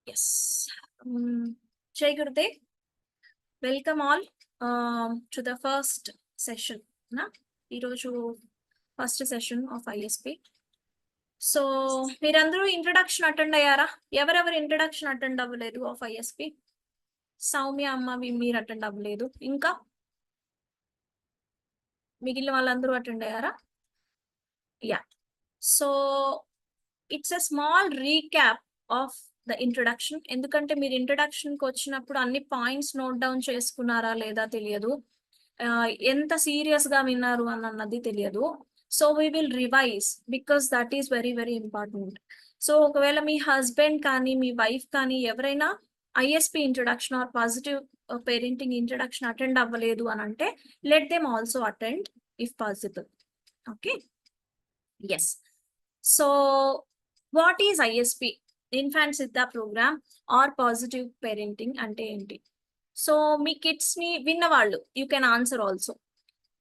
Yes. Jai Gurudev. Welcome all to the first session. ఈరోజు first session of ISP. So మీరందరూ introduction attend అయ్యారా? ఎవరెవరు introduction attend అవ్వలేదు of ISP? Soumya అమ్మ మీరు అటెండ్ అవ్వలేదు. ఇంకా మిగిలిన వాళ్ళందరూ అటెండ్ అయ్యారా? Yeah. So it's a small recap of the introduction. ఎందుకంటే మీరు ఇంట్రొడక్షన్ కి వచ్చినప్పుడు అన్ని పాయింట్స్ నోట్ డౌన్ చేసుకున్నారా లేదా తెలియదు, ఎంత సీరియస్ గా విన్నారు అన్నది తెలియదు. So we will revise because that is very very important. So ఒకవేళ మీ హస్బెండ్ కానీ మీ వైఫ్ కానీ ఎవరైనా ISP introduction or positive parenting introduction attend అవ్వలేదు అని అంటే let them also attend if possible. Okay, yes. So what is ISP, infant Siddha program or positive parenting అంటే ఏంటి? సో మీ కిడ్స్ ని విన్నవాళ్ళు you can answer also.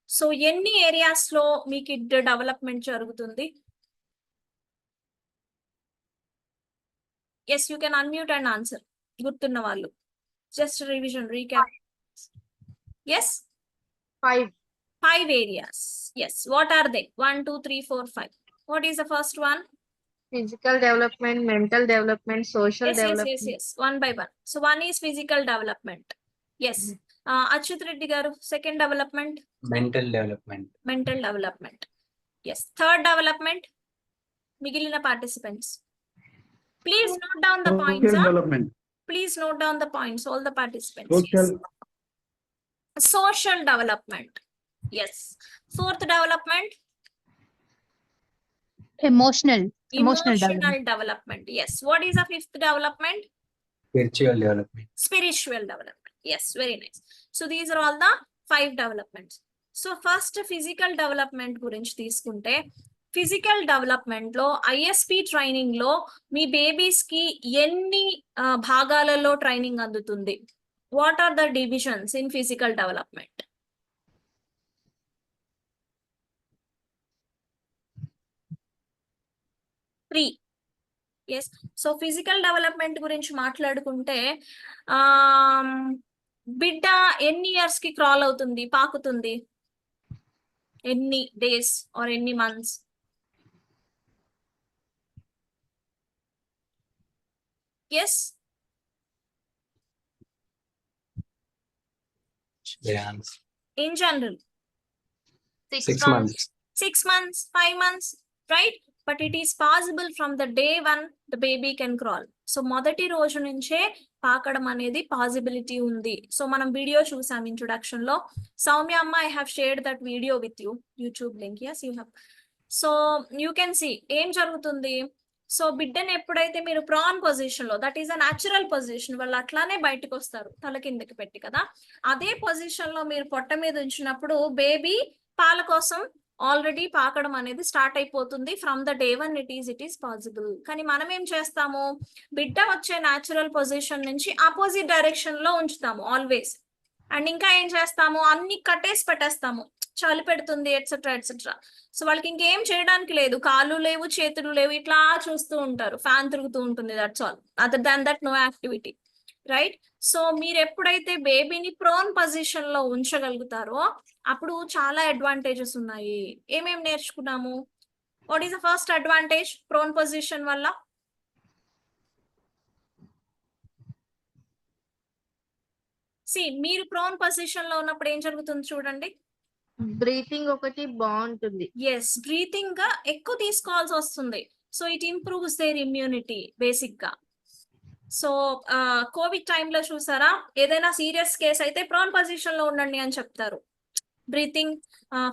So ఎన్ని areas లో మీ కిడ్ డెవలప్మెంట్ జరుగుతుంది? Yes, you can unmute and answer. గుర్తున్న వాళ్ళు just revision recap. Yes, 5 areas. Yes, what are they? 1 2 3 4 5. What is the first one? Physical development, mental development, social development. Yes. One by one. So one is physical development. Yes. Achyut Reddy garu, second development. Mental development. Yes. Third development. Migilina participants, please note down the points. Development. Please note down the points, all the participants. Social. Social development. Yes. Fourth development. Emotional development. Yes. What is the fifth development? Spiritual development. Yes, very nice. So these are all the 5 developments. So first physical development గురించి తీసుకుంటే, physical development లో ISP training లో మీ babies కి ఎన్ని భాగాలలో training అందుతుంది? What are the divisions in physical development? 3. Yes. So physical development గురించి మాట్లాడుకుంటే బిడ్డ ఎన్ని ఇయర్స్ కి క్రాల్ అవుతుంది, పాకుతుంది? ఎన్ని డేస్ ఆర్ ఎన్ని months? Yes, in general 6 months. 6 months, 5 months, right? But it is possible from the day one the baby can crawl. So మొదటి రోజు నుంచే పాకడం అనేది పాసిబిలిటీ ఉంది. సో మనం వీడియో చూసాం ఇంట్రొడక్షన్ లో. సౌమ్య అమ్మ, I have shared that video with you, YouTube link. yes you have. So you can see ఏం జరుగుతుంది. సో బిడ్డని ఎప్పుడైతే మీరు ప్రాన్ పొజిషన్ లో, that is a natural position, వాళ్ళు అట్లానే బయటకు వస్తారు తల కిందకి పెట్టి కదా, అదే పొజిషన్ లో మీరు పొట్ట మీద ఉంచినప్పుడు బేబీ పాల కోసం ఆల్రెడీ పాకడం అనేది స్టార్ట్ అయిపోతుంది. From the day one it is possible. కానీ మనం ఏం చేస్తాము, బిడ్డ వచ్చే న్యాచురల్ పొజిషన్ నుంచి ఆపోజిట్ డైరెక్షన్ లో ఉంచుతాము ఆల్వేస్. అండ్ ఇంకా ఏం చేస్తాము, అన్ని కట్టేసి పెట్టేస్తాము, చలి పెడుతుంది ఎట్సెట్రా ఎట్సెట్రా. సో వాళ్ళకి ఇంకేం చేయడానికి లేదు, కాళ్ళు లేవు, చేతులు లేవు, ఇట్లా చూస్తూ ఉంటారు, ఫ్యాన్ తిరుగుతూ ఉంటుంది, that's all. Other than that no activity, right? So మీరు ఎప్పుడైతే బేబీని ప్రోన్ పొజిషన్ లో ఉంచగలుగుతారో అప్పుడు చాలా అడ్వాంటేజెస్ ఉన్నాయి. ఏమేమి నేర్చుకున్నాము? What is the first advantage prone position వల్ల? మీరు ప్రోన్ పొజిషన్ లో ఉన్నప్పుడు ఏం జరుగుతుంది చూడండి. బ్రీతింగ్ ఒకటి బాగుంటుంది. ఎస్, బ్రీతింగ్ గా ఎక్కువ తీసుకోవాల్సి వస్తుంది. So it improves their immunity basic గా. సో కోవిడ్ టైంలో చూసారా, ఏదైనా సీరియస్ కేసు అయితే ప్రోన్ పొజిషన్ లో ఉండండి అని చెప్తారు, బ్రీతింగ్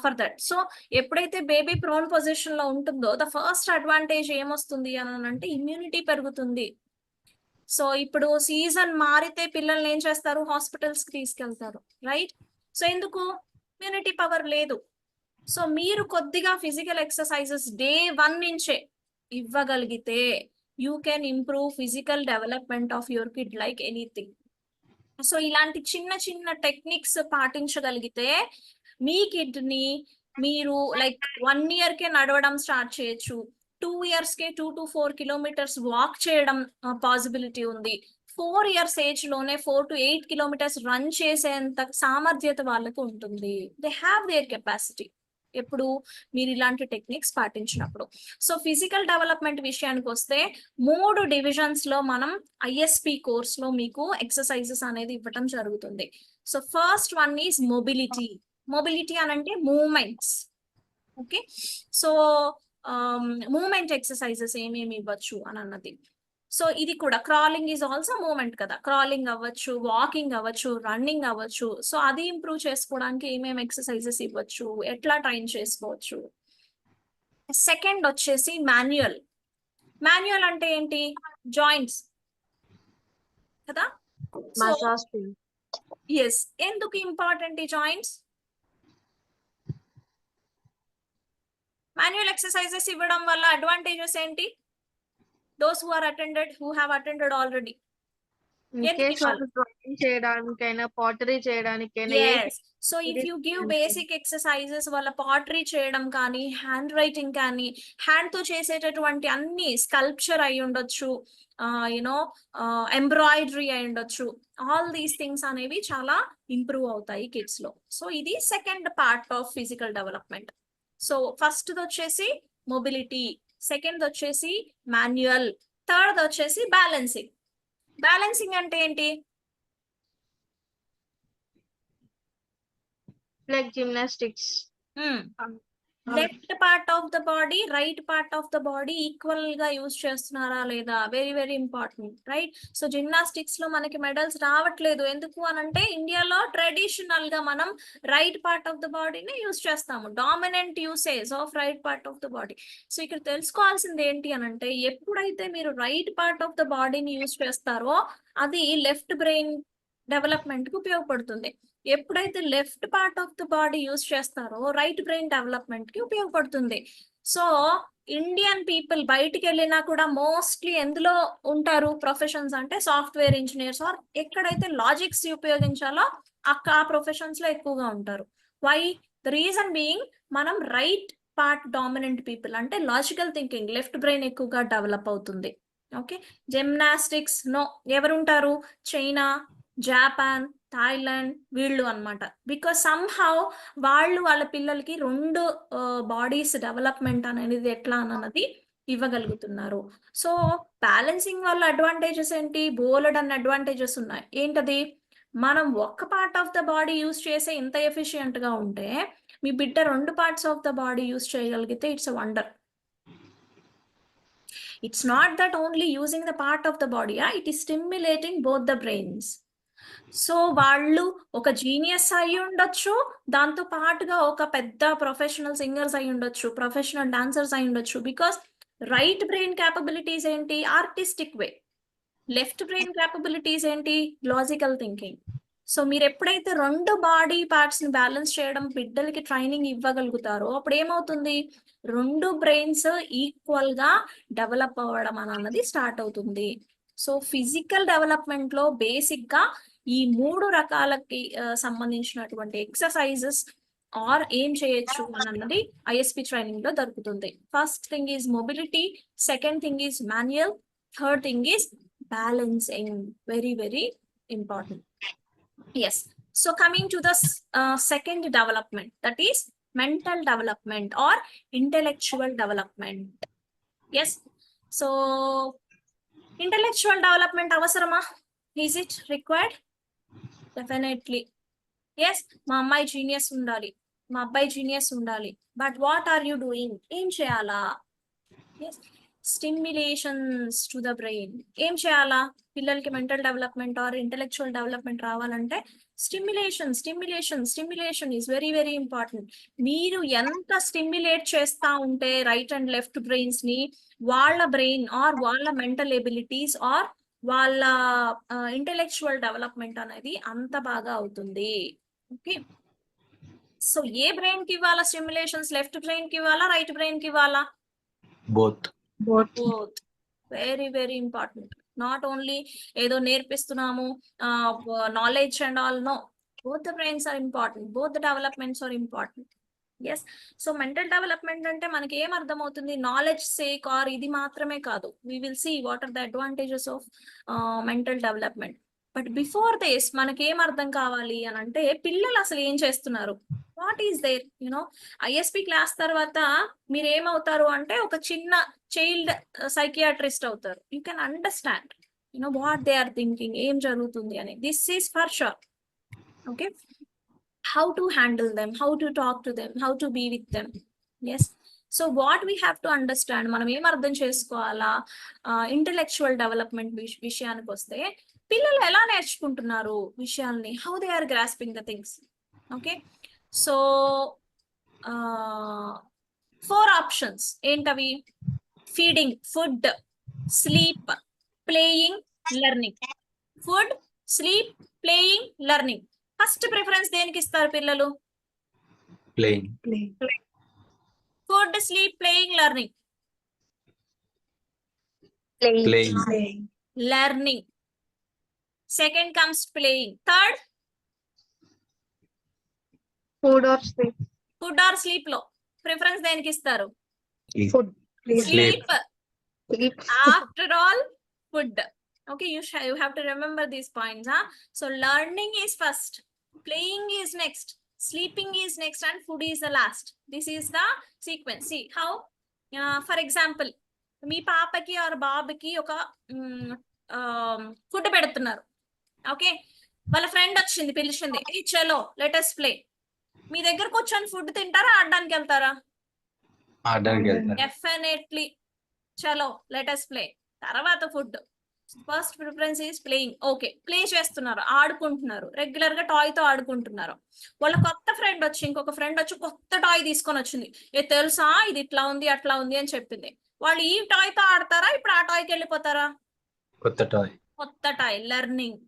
ఫర్ దట్. సో ఎప్పుడైతే బేబీ ప్రోన్ పొజిషన్ లో ఉంటుందో ద ఫస్ట్ అడ్వాంటేజ్ ఏమొస్తుంది అని అంటే ఇమ్యూనిటీ పెరుగుతుంది. సో ఇప్పుడు సీజన్ మారితే పిల్లల్ని ఏం చేస్తారు, హాస్పిటల్స్ కి తీసుకెళ్తారు, రైట్? సో ఎందుకు, ఇమ్యూనిటీ పవర్ లేదు. సో మీరు కొద్దిగా ఫిజికల్ ఎక్సర్సైజెస్ డే 1 నుంచే ఇవ్వగలిగితే you can improve physical development of your kid like anything. So ఇలాంటి చిన్న చిన్న టెక్నిక్స్ పాటించగలిగితే మీ కిడ్ ని మీరు లైక్ 1 year కే నడవడం స్టార్ట్ చేయొచ్చు, 2 years కి 2 to 4 kilometers వాక్ చేయడం పాసిబిలిటీ ఉంది. 4 years ఏజ్ లోనే 4 to 8 kilometers రన్ చేసేంత సామర్థ్యత వాళ్ళకు ఉంటుంది. దే హ్యావ్ దేర్ కెపాసిటీ ఎప్పుడు మీరు ఇలాంటి టెక్నిక్స్ పాటించినప్పుడు. సో ఫిజికల్ డెవలప్మెంట్ విషయానికి వస్తే 3 డివిజన్స్ లో మనం ఐఎస్పి కోర్స్ లో మీకు ఎక్సర్సైజెస్ అనేది ఇవ్వటం జరుగుతుంది. So first one is mobility. Mobility అనంటే movements. Okay, so movement exercises ఏమేమి ఇవ్వచ్చు అని అన్నది. సో ఇది కూడా క్రాలింగ్ ఈజ్ ఆల్సో మూమెంట్ కదా, క్రాలింగ్ అవ్వచ్చు, వాకింగ్ అవ్వచ్చు, రన్నింగ్ అవ్వచ్చు. సో అది ఇంప్రూవ్ చేసుకోవడానికి ఏమేమి ఎక్సర్సైజెస్ ఇవ్వచ్చు, ఎట్లా ట్రైన్ చేసుకోవచ్చు. సెకండ్ వచ్చేసి మాన్యువల్. మాన్యువల్ అంటే ఏంటి? జాయింట్స్ కదా. Massage. ఎస్, ఎందుకు ఇంపార్టెంట్ ఈ జాయింట్స్? మాన్యువల్ ఎక్సర్సైజెస్ ఇవ్వడం వల్ల అడ్వాంటేజెస్ ఏంటి? Those who are attended, who have attended already. In case వాళ్ళు డ్రాయింగ్ చేయడానికైనా పాటరీ చేయడానికైనా so if you give basic exercises, వాళ్ళ పాటరీ చేయడం కానీ, హ్యాండ్ రైటింగ్ కానీ, హ్యాండ్ తో చేసేటటువంటి అన్ని స్కల్ప్చర్ అయి ఉండొచ్చు, యునో ఎంబ్రాయిడరీ అయి ఉండొచ్చు, ఆల్ దీస్ థింగ్స్ అనేవి చాలా ఇంప్రూవ్ అవుతాయి కిడ్స్ లో. సో ఇది second part of physical development. So first వచ్చేసి మొబిలిటీ, సెకండ్ వచ్చేసి మాన్యువల్, థర్డ్ వచ్చేసి బ్యాలెన్సింగ్. బ్యాలెన్సింగ్ అంటే ఏంటి? Like gymnastics. Left part of the body, right part of the body equal గా యూజ్ చేస్తున్నారా లేదా? Very very important, right? So gymnastics లో మనకి మెడల్స్ రావట్లేదు, ఎందుకు అనంటే ఇండియాలో ట్రెడిషనల్ గా మనం రైట్ పార్ట్ ఆఫ్ ద బాడీని యూజ్ చేస్తాము, dominant usage of right part of the body. So ఇక్కడ తెలుసుకోవాల్సింది ఏంటి అనంటే, ఎప్పుడైతే మీరు రైట్ పార్ట్ ఆఫ్ ద బాడీని యూజ్ చేస్తారో అది లెఫ్ట్ బ్రెయిన్ డెవలప్మెంట్ కి ఉపయోగపడుతుంది. ఎప్పుడైతే left part of the body use చేస్తారో రైట్ బ్రెయిన్ డెవలప్మెంట్ కి ఉపయోగపడుతుంది. సో ఇండియన్ పీపుల్ బయటికి వెళ్ళినా కూడా మోస్ట్లీ ఎందులో ఉంటారు ప్రొఫెషన్స్ అంటే సాఫ్ట్వేర్ ఇంజనీర్స్, ఆర్ ఎక్కడైతే లాజిక్స్ ఉపయోగించాలో ఆ ప్రొఫెషన్స్ లో ఎక్కువగా ఉంటారు. వై? ద రీజన్ బీయింగ్ మనం రైట్ పార్ట్ డామినెంట్ పీపుల్ అంటే లాజికల్ థింకింగ్, లెఫ్ట్ బ్రెయిన్ ఎక్కువగా డెవలప్ అవుతుంది. ఓకే, జిమ్నాస్టిక్స్ నో, ఎవరుంటారు? చైనా, జపాన్, థాయిలాండ్ వీళ్ళు అన్నమాట. బికాస్ సమ్హౌ వాళ్ళు వాళ్ళ పిల్లలకి 2 బాడీస్ డెవలప్మెంట్ అనేది ఎట్లా అన్నది ఇవ్వగలుగుతున్నారు. సో బ్యాలెన్సింగ్ వల్ల అడ్వాంటేజెస్ ఏంటి? బోలెడ్ అన్న అడ్వాంటేజెస్ ఉన్నాయి. ఏంటది? మనం ఒక్క part of the body use చేసే ఇంత ఎఫిషియెంట్ గా ఉంటే, మీ బిడ్డ 2 parts of the body use చేయగలిగితే it's a wonder. It's not that only using the part of the body, it is stimulating both the brains. So వాళ్ళు ఒక genius అయి ఉండొచ్చు, దాంతో పాటుగా ఒక పెద్ద ప్రొఫెషనల్ సింగర్స్ అయి ఉండొచ్చు, ప్రొఫెషనల్ డాన్సర్స్ అయి ఉండొచ్చు. బికాస్ రైట్ బ్రెయిన్ క్యాపబిలిటీస్ ఏంటి? ఆర్టిస్టిక్ వే. లెఫ్ట్ బ్రెయిన్ క్యాపబిలిటీస్ ఏంటి? Logical thinking. సో మీరు ఎప్పుడైతే 2 బాడీ పార్ట్స్ ని బ్యాలెన్స్ చేయడం బిడ్డలకి ట్రైనింగ్ ఇవ్వగలుగుతారో అప్పుడు ఏమవుతుంది? 2 బ్రెయిన్స్ ఈక్వల్ గా డెవలప్ అవ్వడం అన్నది స్టార్ట్ అవుతుంది. సో ఫిజికల్ డెవలప్మెంట్ లో బేసిక్ గా ఈ 3 రకాలకి సంబంధించినటువంటి ఎక్సర్సైజెస్ ఆర్ ఏం చేయొచ్చు అన్నది ఐఎస్పి ట్రైనింగ్ లో దొరుకుతుంది. First thing is mobility, second thing is manual, third thing is balancing. Very very important. Yes, so coming to the second development, that is mental development or intellectual development. Yes, so intellectual development avasarama? Is it required? Definitely yes. మా అమ్మాయి genius ఉండాలి, మా అబ్బాయి genius ఉండాలి, but what are you doing? ఏం చేయాలా? yes, stimulations to the brain. ఏం చేయాలా? పిల్లలకి mental development or intellectual development రావాలంటే stimulation is very very important. మీరు ఎంత స్టిమ్యులేట్ చేస్తా ఉంటే రైట్ అండ్ లెఫ్ట్ బ్రెయిన్స్ ని, వాళ్ళ బ్రెయిన్ ఆర్ వాళ్ళ మెంటల్ ఎబిలిటీస్ ఆర్ వాళ్ళ ఇంటెలెక్చువల్ డెవలప్మెంట్ అనేది అంత బాగా అవుతుంది. ఓకే, సో ఏ బ్రెయిన్ కి ఇవ్వాలా స్టిమ్యులేషన్స్? లెఫ్ట్ బ్రెయిన్ కి ఇవ్వాలా, రైట్ బ్రెయిన్ కి ఇవ్వాలా? Both. Very very important. Not only ఏదో నేర్పిస్తున్నాము knowledge and all, no, both the brains are important, both the developments are important. Yes. So mental development అంటే మనకి ఏం అర్థమవుతుంది, నాలెడ్జ్ సేక్ ఆర్ ఇది మాత్రమే కాదు. We will see what are the advantages of mental development. But before this మనకి ఏం అర్థం కావాలి అని అంటే పిల్లలు అసలు ఏం చేస్తున్నారు, what is there you know. ISP class తర్వాత మీరు ఏమవుతారు అంటే ఒక చిన్న చైల్డ్ సైకియాట్రిస్ట్ అవుతారు. You can understand you know what they are thinking, ఏం జరుగుతుంది అని. This is for sure. Okay, how to handle them, how to talk to them, how to be with them. Yes. So what we have to understand, మనం ఏం అర్థం చేసుకోవాలా, intellectual development విషయానికి వస్తే పిల్లలు ఎలా నేర్చుకుంటున్నారు విషయాల్ని, how they are grasping the things. Okay, so 4 options ఏంటవి, feeding food, sleep, playing, learning. Food, sleep, playing, learning. First preference దేనికి ఇస్తారు పిల్లలు, Playing. Food, sleep, playing, learning. Playing. Learning. Second comes playing. Third food or sleep. Food or sleep లో preference దేనికి ఇస్తారు, food. Sleep. Sleep. After all, food. Okay, you have to remember these points, huh? So learning is first, playing is next, sleeping is next, and food is the last. This is the sequence. See how, for example, మీ పాపకి are బాబుకి ఒక food పెడుతున్నారు. Okay, వాళ్ళ friend వచ్చింది పిలిచింది, చలో let us play. మీ దగ్గరకు వచ్చాను ఫుడ్ తింటారా, ఆడడానికి వెళ్తారా? ఆడడానికి వెళ్తారు. డెఫినెట్లీ చలో లెట్ us ప్లే. తర్వాత food. First preference is playing. Okay, play చేస్తున్నారు, ఆడుకుంటున్నారు, రెగ్యులర్ గా టాయ్ తో ఆడుకుంటున్నారు. వాళ్ళ కొత్త ఫ్రెండ్ వచ్చి, ఇంకొక ఫ్రెండ్ వచ్చి కొత్త టాయ్ తీసుకొని వచ్చింది, ఏ తెలుసా ఇది ఇట్లా ఉంది అట్లా ఉంది అని చెప్పింది. వాళ్ళు ఈ టాయ్ తో ఆడతారా, ఇప్పుడు ఆ టాయ్కి వెళ్ళిపోతారా? కొత్త టాయ్. కొత్త టాయ్, లెర్నింగ్.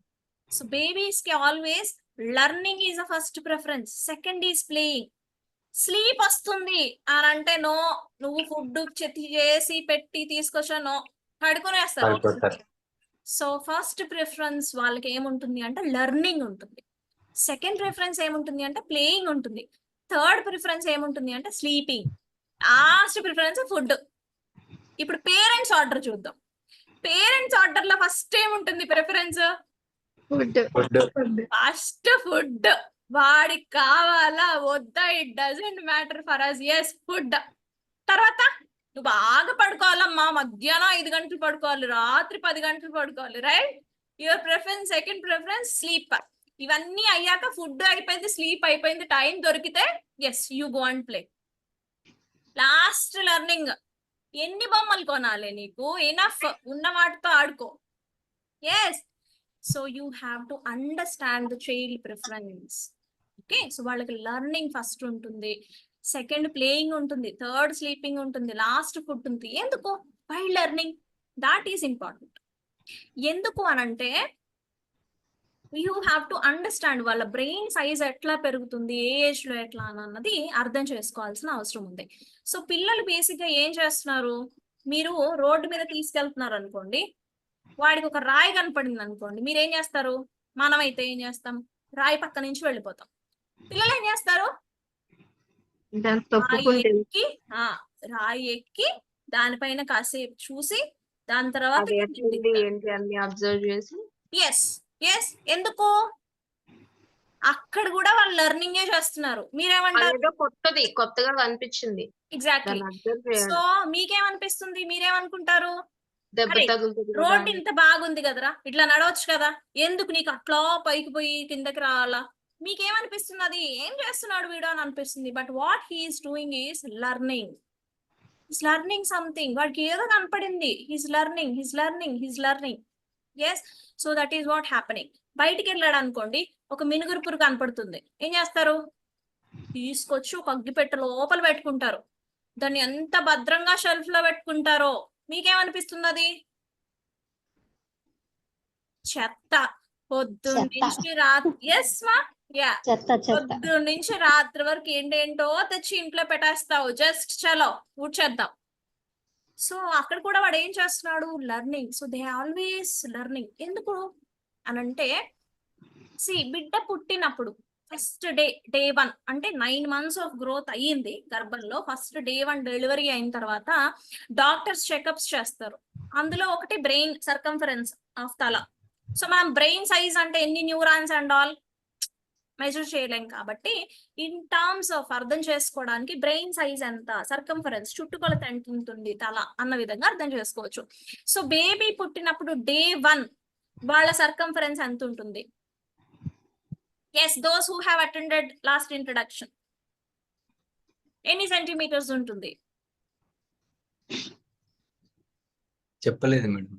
సో బేబీస్ కి always learning is a first preference, second is playing. Sleep వస్తుంది అని అంటే నో, నువ్వు ఫుడ్ చేసి పెట్టి తీసుకొచ్చా నో, పడుకునేస్తారు. పడిపోతారు. సో ఫస్ట్ ప్రిఫరెన్స్ వాళ్ళకి ఏముంటుంది అంటే లెర్నింగ్ ఉంటుంది, సెకండ్ ప్రిఫరెన్స్ ఏముంటుంది అంటే ప్లేయింగ్ ఉంటుంది, థర్డ్ ప్రిఫరెన్స్ ఏముంటుంది అంటే స్లీపింగ్, లాస్ట్ ప్రిఫరెన్స్ ఫుడ్. ఇప్పుడు పేరెంట్స్ ఆర్డర్ చూద్దాం. పేరెంట్స్ ఆర్డర్ లో ఫస్ట్ ఏముంటుంది preference, food. Food. First food. వాడికి కావాలా వద్దా, it doesn't matter for us, yes food. తర్వాత నువ్వు బాగా పడుకోవాలమ్మా, మధ్యాహ్నం 5 గంటలు పడుకోవాలి, రాత్రి 10 గంటలు పడుకోవాలి, right? Your preference, second preference sleep. ఇవన్నీ అయ్యాక ఫుడ్ అయిపోయింది, స్లీప్ అయిపోయింది, టైం దొరికితే yes you go and play. Last learning. ఎన్ని బొమ్మలు కొనాలి నీకు, ఎనఫ్ ఉన్న వాటితో ఆడుకో. Yes. So you have to understand the child preference. Okay, so వాళ్ళకి లెర్నింగ్ ఫస్ట్ ఉంటుంది, సెకండ్ ప్లేయింగ్ ఉంటుంది, థర్డ్ స్లీపింగ్ ఉంటుంది, లాస్ట్ ఫుడ్ ఉంటుంది. ఎందుకు? Why learning, that is important. ఎందుకు అనంటే యూ హ్యావ్ టు అండర్స్టాండ్ వాళ్ళ బ్రెయిన్ సైజ్ ఎట్లా పెరుగుతుంది, ఏ ఏజ్ లో ఎట్లా అన్నది అర్థం చేసుకోవాల్సిన అవసరం ఉంది. సో పిల్లలు బేసిక్ గా ఏం చేస్తున్నారు, మీరు రోడ్డు మీద తీసుకెళ్తున్నారు అనుకోండి, వాడికి ఒక రాయి కనపడింది అనుకోండి, మీరు ఏం చేస్తారు? మనమైతే ఏం చేస్తాం, రాయి పక్క నుంచి వెళ్ళిపోతాం. పిల్లలు ఏం చేస్తారు, రాయి ఎక్కి దానిపైన కాసేపు చూసి దాని తర్వాత ఏంటి అన్ని అబ్జర్వ్ చేసి. Yes yes. ఎందుకు? అక్కడ కూడా వాళ్ళు లెర్నింగే చేస్తున్నారు. మీరేమంటారు? కొత్తగా అనిపించింది. ఎగ్జాక్ట్లీ. సో మీకేమనిపిస్తుంది, మీరేమనుకుంటారు? రోడ్ ఇంత బాగుంది కదరా, ఇట్లా నడవచ్చు కదా, ఎందుకు నీకు అట్లా పైకి పోయి కిందకి రావాలా? మీకేమనిపిస్తుంది, అది ఏం చేస్తున్నాడు వీడు అని అనిపిస్తుంది. But what he is doing is learning. Is learning something. వాడికి ఏదో కనపడింది, he's learning, he's learning, he's learning. Yes. So that is what happening. బయటికి వెళ్ళాడు అనుకోండి, ఒక మినుగురు పురుగు కనపడుతుంది, ఏం చేస్తారు? తీసుకొచ్చి ఒక అగ్గిపెట్టె లోపల పెట్టుకుంటారు. దాన్ని ఎంత భద్రంగా షెల్ఫ్ లో పెట్టుకుంటారో. మీకేమనిపిస్తుంది అది? చెత్త. పొద్దున్నుంచి రాత్రి, ఎస్ మా, యా, పొద్దున్నుంచి రాత్రి వరకు ఏంటేంటో తెచ్చి ఇంట్లో పెట్టేస్తావు, జస్ట్ చలో ఊడ్చేద్దాం. సో అక్కడ కూడా వాడు ఏం చేస్తున్నాడు? Learning. So they always learning. ఎందుకు అనంటే బిడ్డ పుట్టినప్పుడు ఫస్ట్ డే 1 అంటే 9 months ఆఫ్ గ్రోత్ అయ్యింది గర్భంలో. ఫస్ట్ డే 1 డెలివరీ అయిన తర్వాత డాక్టర్స్ చెకప్స్ చేస్తారు. అందులో ఒకటి బ్రెయిన్ సర్కంఫరెన్స్ ఆఫ్ తల. సో మనం బ్రెయిన్ సైజ్ అంటే ఎన్ని న్యూరాన్స్ అండ్ ఆల్ మెజర్ చేయలేం కాబట్టి ఇన్ టర్మ్స్ ఆఫ్ అర్థం చేసుకోవడానికి బ్రెయిన్ సైజ్ ఎంత, సర్కంఫరెన్స్ చుట్టుకొలత ఎంత ఉంటుంది తల అన్న విధంగా అర్థం చేసుకోవచ్చు. సో బేబీ పుట్టినప్పుడు డే 1 వాళ్ళ సర్కంఫరెన్స్ ఎంత ఉంటుంది? Yes, those who have attended last introduction, ఎన్ని సెంటీమీటర్స్ ఉంటుంది? చెప్పలేదు మేడం.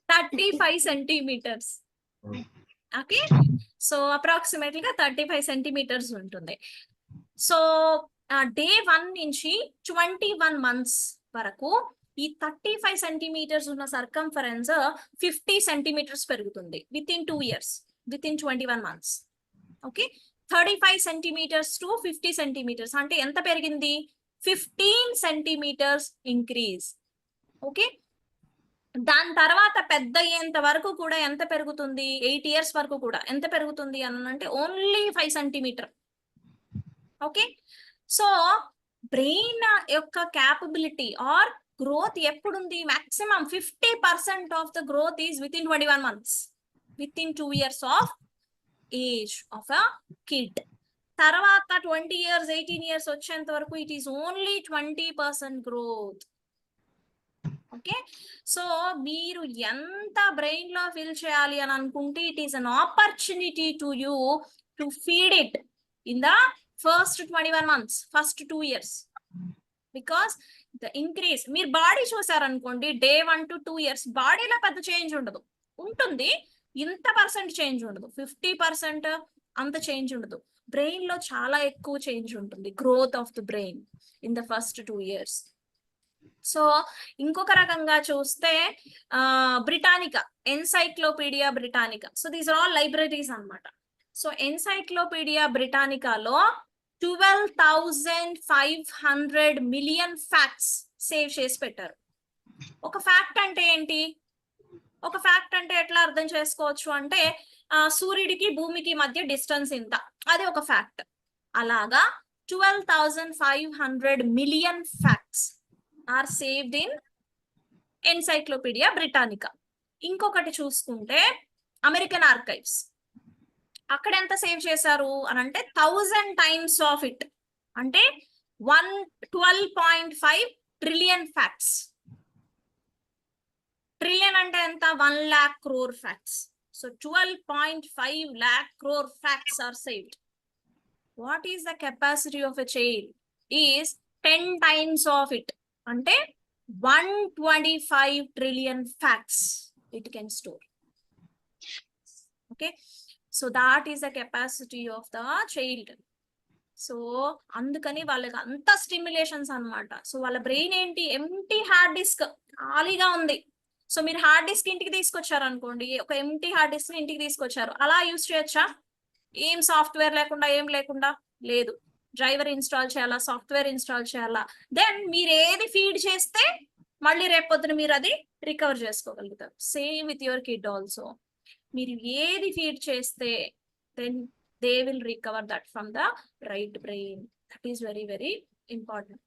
35 సెంటీమీటర్స్. ఓకే, సో అప్రాక్సిమేట్లీగా 35 సెంటీమీటర్స్ ఉంటుంది. సో డే 1 నుంచి 21 months వరకు ఈ 35 సెంటీమీటర్స్ ఉన్న సర్కంఫరెన్స్ 50 సెంటీమీటర్స్ పెరుగుతుంది within 2 years, within 21 months. Okay, 35 centimetres to 50 centimetres అంటే ఎంత పెరిగింది? 15 సెంటీమీటర్స్ ఇంక్రీజ్. ఓకే, దాని తర్వాత పెద్ద అయ్యేంత వరకు కూడా ఎంత పెరుగుతుంది? 8 years వరకు కూడా ఎంత పెరుగుతుంది అని అంటే only 5 centimetre. Okay, so brain యొక్క క్యాపబిలిటీ ఆర్ గ్రోత్ ఎప్పుడుంది? Maximum 50% of the growth is within 21 months, within 2 years of age of a kid. తర్వాత 20 years 18 years వచ్చేంత వరకు it is only 20% growth. Okay, so మీరు ఎంత brain లో fill చేయాలి అని అనుకుంటే it is an opportunity to you to feed it in the first 21 months, first 2 years. Because the increase, మీరు బాడీ చూసారనుకోండి డే 1 to 2 years బాడీలో పెద్ద చేంజ్ ఉండదు, ఉంటుంది ఇంత పర్సెంట్ చేంజ్ ఉండదు, 50% అంత చేంజ్ ఉండదు. బ్రెయిన్ లో చాలా ఎక్కువ చేంజ్ ఉంటుంది, growth of the brain in the first 2 years. So ఇంకొక రకంగా చూస్తే Britannica, encyclopedia Britannica, so these are all libraries అన్నమాట. సో ఎన్సైక్లోపీడియా బ్రిటానికాలో 12,500 million ఫ్యాక్ట్స్ సేవ్ చేసి పెట్టారు. ఒక ఫ్యాక్ట్ అంటే ఏంటి? ఒక ఫ్యాక్ట్ అంటే ఎట్లా అర్థం చేసుకోవచ్చు అంటే సూర్యుడికి భూమికి మధ్య డిస్టెన్స్ ఇంత, అది ఒక ఫ్యాక్ట్. అలాగా 12,500 million facts are saved in encyclopedia Britannica. ఇంకొకటి చూసుకుంటే అమెరికన్ ఆర్కైవ్స్, అక్కడ ఎంత సేవ్ చేశారు అని అంటే 1000 times ఆఫ్ ఇట్, అంటే 12.5 trillion ఫ్యాక్ట్స్. ట్రిలియన్ అంటే ఎంత? 1 lakh crore facts. So 12.5 lakh crore facts are saved. What is the capacity of a child? Is 10 times of it, అంటే 125 trillion facts it can store. Okay, so that is the capacity of the child. So అందుకని వాళ్ళకి అంత stimulations అన్నమాట. So వాళ్ళ brain ఏంటి? Empty hard disk, ఖాళీగా ఉంది. So మీరు హార్డ్ డిస్క్ ఇంటికి తీసుకొచ్చారు అనుకోండి, ఒక ఎంటీ హార్డ్ డిస్క్ ఇంటికి తీసుకొచ్చారు, అలా యూజ్ చేయొచ్చా? ఏం సాఫ్ట్వేర్ లేకుండా, ఏం లేకుండా? లేదు, డ్రైవర్ ఇన్స్టాల్ చేయాలా, సాఫ్ట్వేర్ ఇన్స్టాల్ చేయాలా. దెన్ మీరు ఏది ఫీడ్ చేస్తే మళ్ళీ రేపొద్దున మీరు అది రికవర్ చేసుకోగలుగుతారు. Same with your kid also. మీరు ఏది ఫీడ్ చేస్తే then they will recover that from the right brain. That is very very important.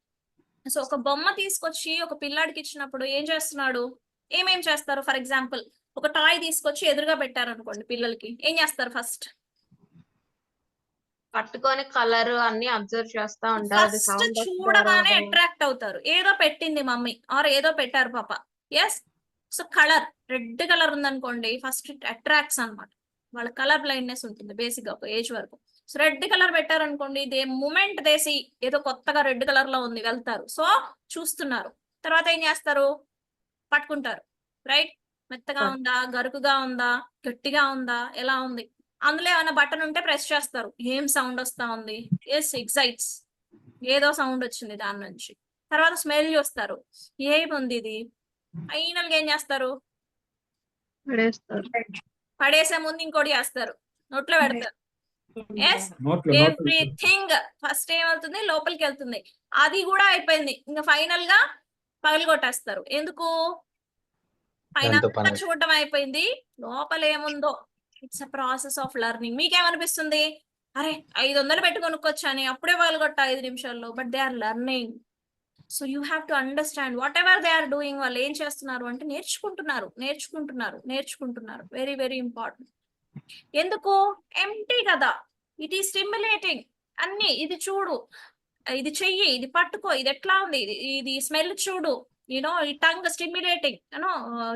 So ఒక బొమ్మ తీసుకొచ్చి ఒక పిల్లాడికి ఇచ్చినప్పుడు ఏం చేస్తున్నాడు, ఏమేం చేస్తారు? ఫర్ ఎగ్జాంపుల్ ఒక టాయ్ తీసుకొచ్చి ఎదురుగా పెట్టారు అనుకోండి పిల్లలకి, ఏం చేస్తారు? ఫస్ట్ పట్టుకొని కలర్ అన్ని అబ్జర్వ్ చేస్తా ఉంటారు. ఫస్ట్ చూడగానే అట్రాక్ట్ అవుతారు, ఏదో పెట్టింది మమ్మీ ఆర్ ఏదో పెట్టారు పాప. Yes, so colour, red colour ఉందనుకోండి ఫస్ట్ అట్రాక్ట్స్ అన్నమాట. వాళ్ళ కలర్ బ్లైండ్నెస్ ఉంటుంది బేసిక్ గా ఒక ఏజ్ వరకు. సో రెడ్ కలర్ పెట్టారు అనుకోండి, దే మూమెంట్ దేసి ఏదో కొత్తగా రెడ్ కలర్ లో ఉంది, వెళ్తారు. సో చూస్తున్నారు, తర్వాత ఏం చేస్తారు? పట్టుకుంటారు. రైట్, మెత్తగా ఉందా, గరుకుగా ఉందా, గట్టిగా ఉందా, ఎలా ఉంది? అందులో ఏమైనా బటన్ ఉంటే ప్రెస్ చేస్తారు, ఏం సౌండ్ వస్తా ఉంది? ఎస్, ఎగ్జైట్స్, ఏదో సౌండ్ వచ్చింది దాని నుంచి. తర్వాత స్మెల్ చూస్తారు, ఏముంది ఇది? ఫైనల్ గా ఏం చేస్తారు? పడేసే ముందు ఇంకోటి చేస్తారు, నోట్లో పెడతారు. ఎస్, ఎవ్రీథింగ్ ఫస్ట్ ఏమవుతుంది? లోపలికి వెళ్తుంది. అది కూడా అయిపోయింది, ఇంకా ఫైనల్ గా పగలగొట్టేస్తారు. ఎందుకు? పైన చూడటం అయిపోయింది, లోపల ఏముందో it's a process of learning. మీకేమనిపిస్తుంది, అరే 500 పెట్టి కొనుక్కొచ్చని అప్పుడే వాళ్ళు కొట్ట 5 నిమిషాల్లో, but they are learning. So you have to understand whatever they are doing. వాళ్ళు ఏం చేస్తున్నారు అంటే నేర్చుకుంటున్నారు. Very very important. ఎందుకు? ఎంటీ కదా, ఇట్ ఈ స్టిమ్యులేటింగ్. అన్ని ఇది చూడు, ఇది చెయ్యి, ఇది పట్టుకో, ఇది ఎట్లా ఉంది, ఇది స్మెల్ చూడు, యూనో ఈ టంగ్ స్టిమ్యులేటింగ్, యూనో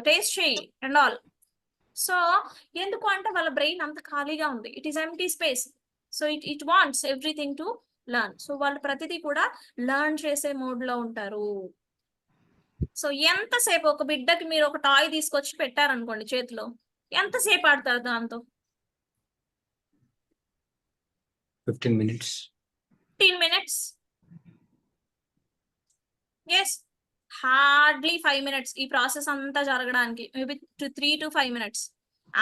టేస్ట్ చెయ్యి అండ్ ఆల్. సో ఎందుకు అంటే వాళ్ళ బ్రెయిన్ అంత ఖాళీగా ఉంది, it is empty space. So it wants everything to learn. So వాళ్ళు ప్రతిదీ కూడా లర్న్ చేసే మోడ్ లో ఉంటారు. సో ఎంతసేపు ఒక బిడ్డకి మీరు ఒక టాయ్ తీసుకొచ్చి పెట్టారనుకోండి చేతిలో, ఎంతసేపు ఆడతారు దాంతో? 15 minutes. 15 minutes. Yes, hardly 5 minutes ఈ ప్రాసెస్ అంతా జరగడానికి. Maybe 3 to 5 minutes.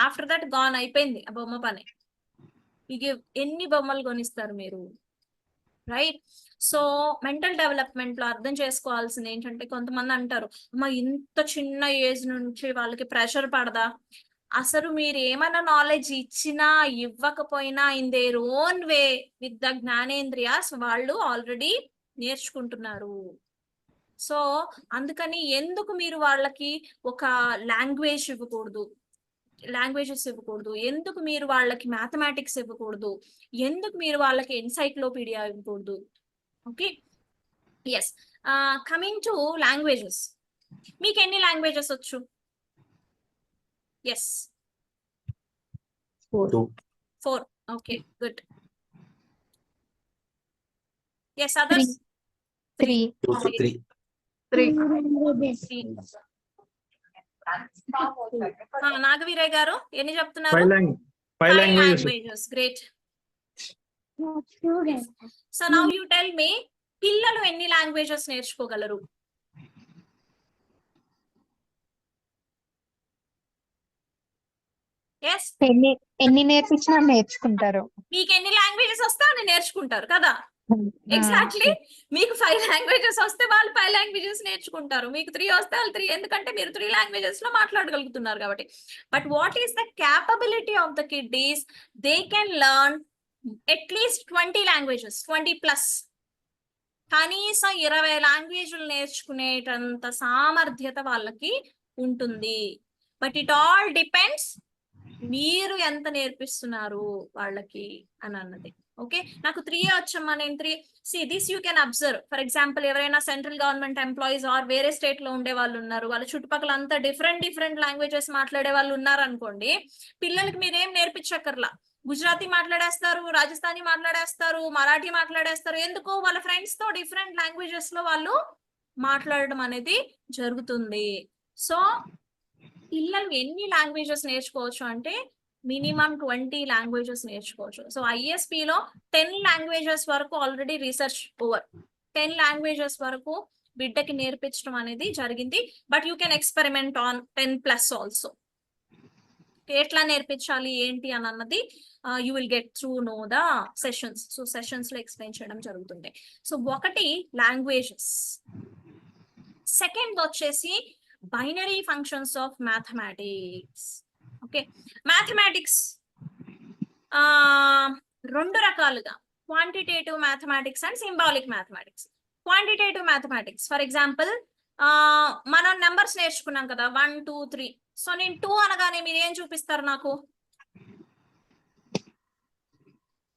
After that gone, అయిపోయింది ఆ బొమ్మ పని. ఇక ఎన్ని బొమ్మలు కొనిస్తారు మీరు, రైట్? సో మెంటల్ డెవలప్మెంట్ లో అర్థం చేసుకోవాల్సింది ఏంటంటే, కొంతమంది అంటారు అమ్మా ఇంత చిన్న ఏజ్ నుంచి వాళ్ళకి ప్రెషర్ పడదా? అసలు మీరు ఏమైనా నాలెడ్జ్ ఇచ్చినా ఇవ్వకపోయినా in their own way with the జ్ఞానేంద్రియాస్ వాళ్ళు ఆల్రెడీ నేర్చుకుంటున్నారు. సో అందుకని ఎందుకు మీరు వాళ్ళకి ఒక లాంగ్వేజెస్ ఇవ్వకూడదు, ఎందుకు మీరు వాళ్ళకి మ్యాథమెటిక్స్ ఇవ్వకూడదు, ఎందుకు మీరు వాళ్ళకి ఎన్సైక్లోపీడియా ఇవ్వకూడదు? Okay, yes. Coming to languages, మీకు ఎన్ని లాంగ్వేజెస్ వచ్చు? Yes, 2. 4. Okay, good. Yes, others? 3. 2 to 3. 3. Nagaveeraiah గారు ఎన్ని చెప్తున్నారు? 5 languages. Languages, great. So now you tell me, పిల్లలు ఎన్ని లాంగ్వేజెస్ నేర్చుకోగలరు? ఎస్, ఎన్ని నేర్పించినా నేర్చుకుంటారు. మీకు ఎన్ని లాంగ్వేజెస్ వస్తే అన్ని నేర్చుకుంటారు కదా. ఎగ్జాక్ట్లీ, మీకు 5 లాంగ్వేజెస్ వస్తే వాళ్ళు 5 లాంగ్వేజెస్ నేర్చుకుంటారు, మీకు 3 వస్తే వాళ్ళు 3, ఎందుకంటే మీరు 3 లాంగ్వేజెస్ లో మాట్లాడగలుగుతున్నారు కాబట్టి. But what is the capability of the kid is they can learn at least 20 languages, 20+. కనీసం 20 లాంగ్వేజ్లు నేర్చుకునేటంత సామర్థ్యత వాళ్ళకి ఉంటుంది. బట్ ఇట్ ఆల్ డిపెండ్స్ మీరు ఎంత నేర్పిస్తున్నారు వాళ్ళకి అని అన్నది. ఓకే, నాకు 3 వచ్చమ్మా, నేను 3. See this you can observe. For example, ఎవరైనా సెంట్రల్ గవర్నమెంట్ ఎంప్లాయీస్ ఆర్ వేరే స్టేట్ లో ఉండే వాళ్ళు ఉన్నారు, వాళ్ళ చుట్టుపక్కల అంతా డిఫరెంట్ లాంగ్వేజెస్ మాట్లాడే వాళ్ళు ఉన్నారు అనుకోండి, పిల్లలకి మీరేం నేర్పించక్కర్లా, గుజరాతీ మాట్లాడేస్తారు, రాజస్థానీ మాట్లాడేస్తారు, మరాఠీ మాట్లాడేస్తారు. ఎందుకు? వాళ్ళ ఫ్రెండ్స్ తో డిఫరెంట్ లాంగ్వేజెస్ లో వాళ్ళు మాట్లాడడం అనేది జరుగుతుంది. సో పిల్లలు ఎన్ని లాంగ్వేజెస్ నేర్చుకోవచ్చు అంటే మినిమం 20 లాంగ్వేజెస్ నేర్చుకోవచ్చు. సో ISP లో 10 లాంగ్వేజెస్ వరకు ఆల్రెడీ రీసెర్చ్ ఓవర్. 10 లాంగ్వేజెస్ వరకు బిడ్డకి నేర్పించడం అనేది జరిగింది. But you can experiment on 10+ also. ఎట్లా నేర్పించాలి ఏంటి అని అన్నది you will get through know the sessions. So sessions లో ఎక్స్ప్లెయిన్ చేయడం జరుగుతుంది. సో ఒకటి లాంగ్వేజెస్. సెకండ్ వచ్చేసి binary functions of mathematics. Okay, mathematics 2 రకాలుగా, quantitative mathematics and symbolic mathematics. Quantitative mathematics, for example మనం నెంబర్స్ నేర్చుకున్నాం కదా, 1 2 3. సో నేను 2 అనగానే మీరు ఏం చూపిస్తారు నాకు?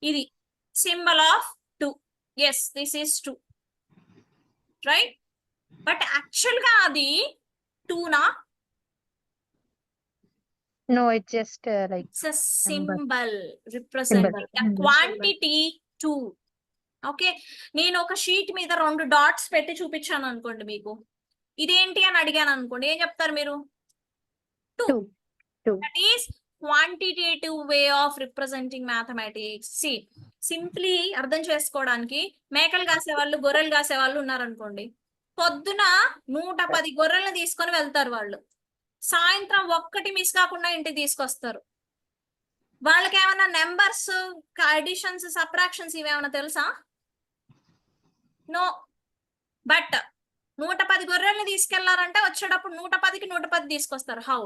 ఇది symbol of 2. Yes, this is 2, right? But actual గా అది 2నా? No, it's just like It's a symbol representing a quantity 2. Okay, నేను ఒక షీట్ మీద 2 డాట్స్ పెట్టి చూపించాను అనుకోండి మీకు, ఇదేంటి అని అడిగాను అనుకోండి, ఏం చెప్తారు మీరు? 2. That is quantitative way of representing mathematics. See, simply అర్థం చేసుకోవడానికి, మేకలు కాసే వాళ్ళు, గొర్రెలు కాసే వాళ్ళు ఉన్నారనుకోండి, పొద్దున 110 గొర్రెలను తీసుకొని వెళ్తారు వాళ్ళు, సాయంత్రం 1 మిస్ కాకుండా ఇంటికి తీసుకొస్తారు. వాళ్ళకి ఏమైనా నెంబర్స్, అడిషన్స్, సబ్ట్రాక్షన్స్ ఇవేమైనా తెలుసా? నో. బట్ 110 గొర్రెల్ని తీసుకెళ్లారంటే వచ్చేటప్పుడు 110కి 110 తీసుకొస్తారు. How?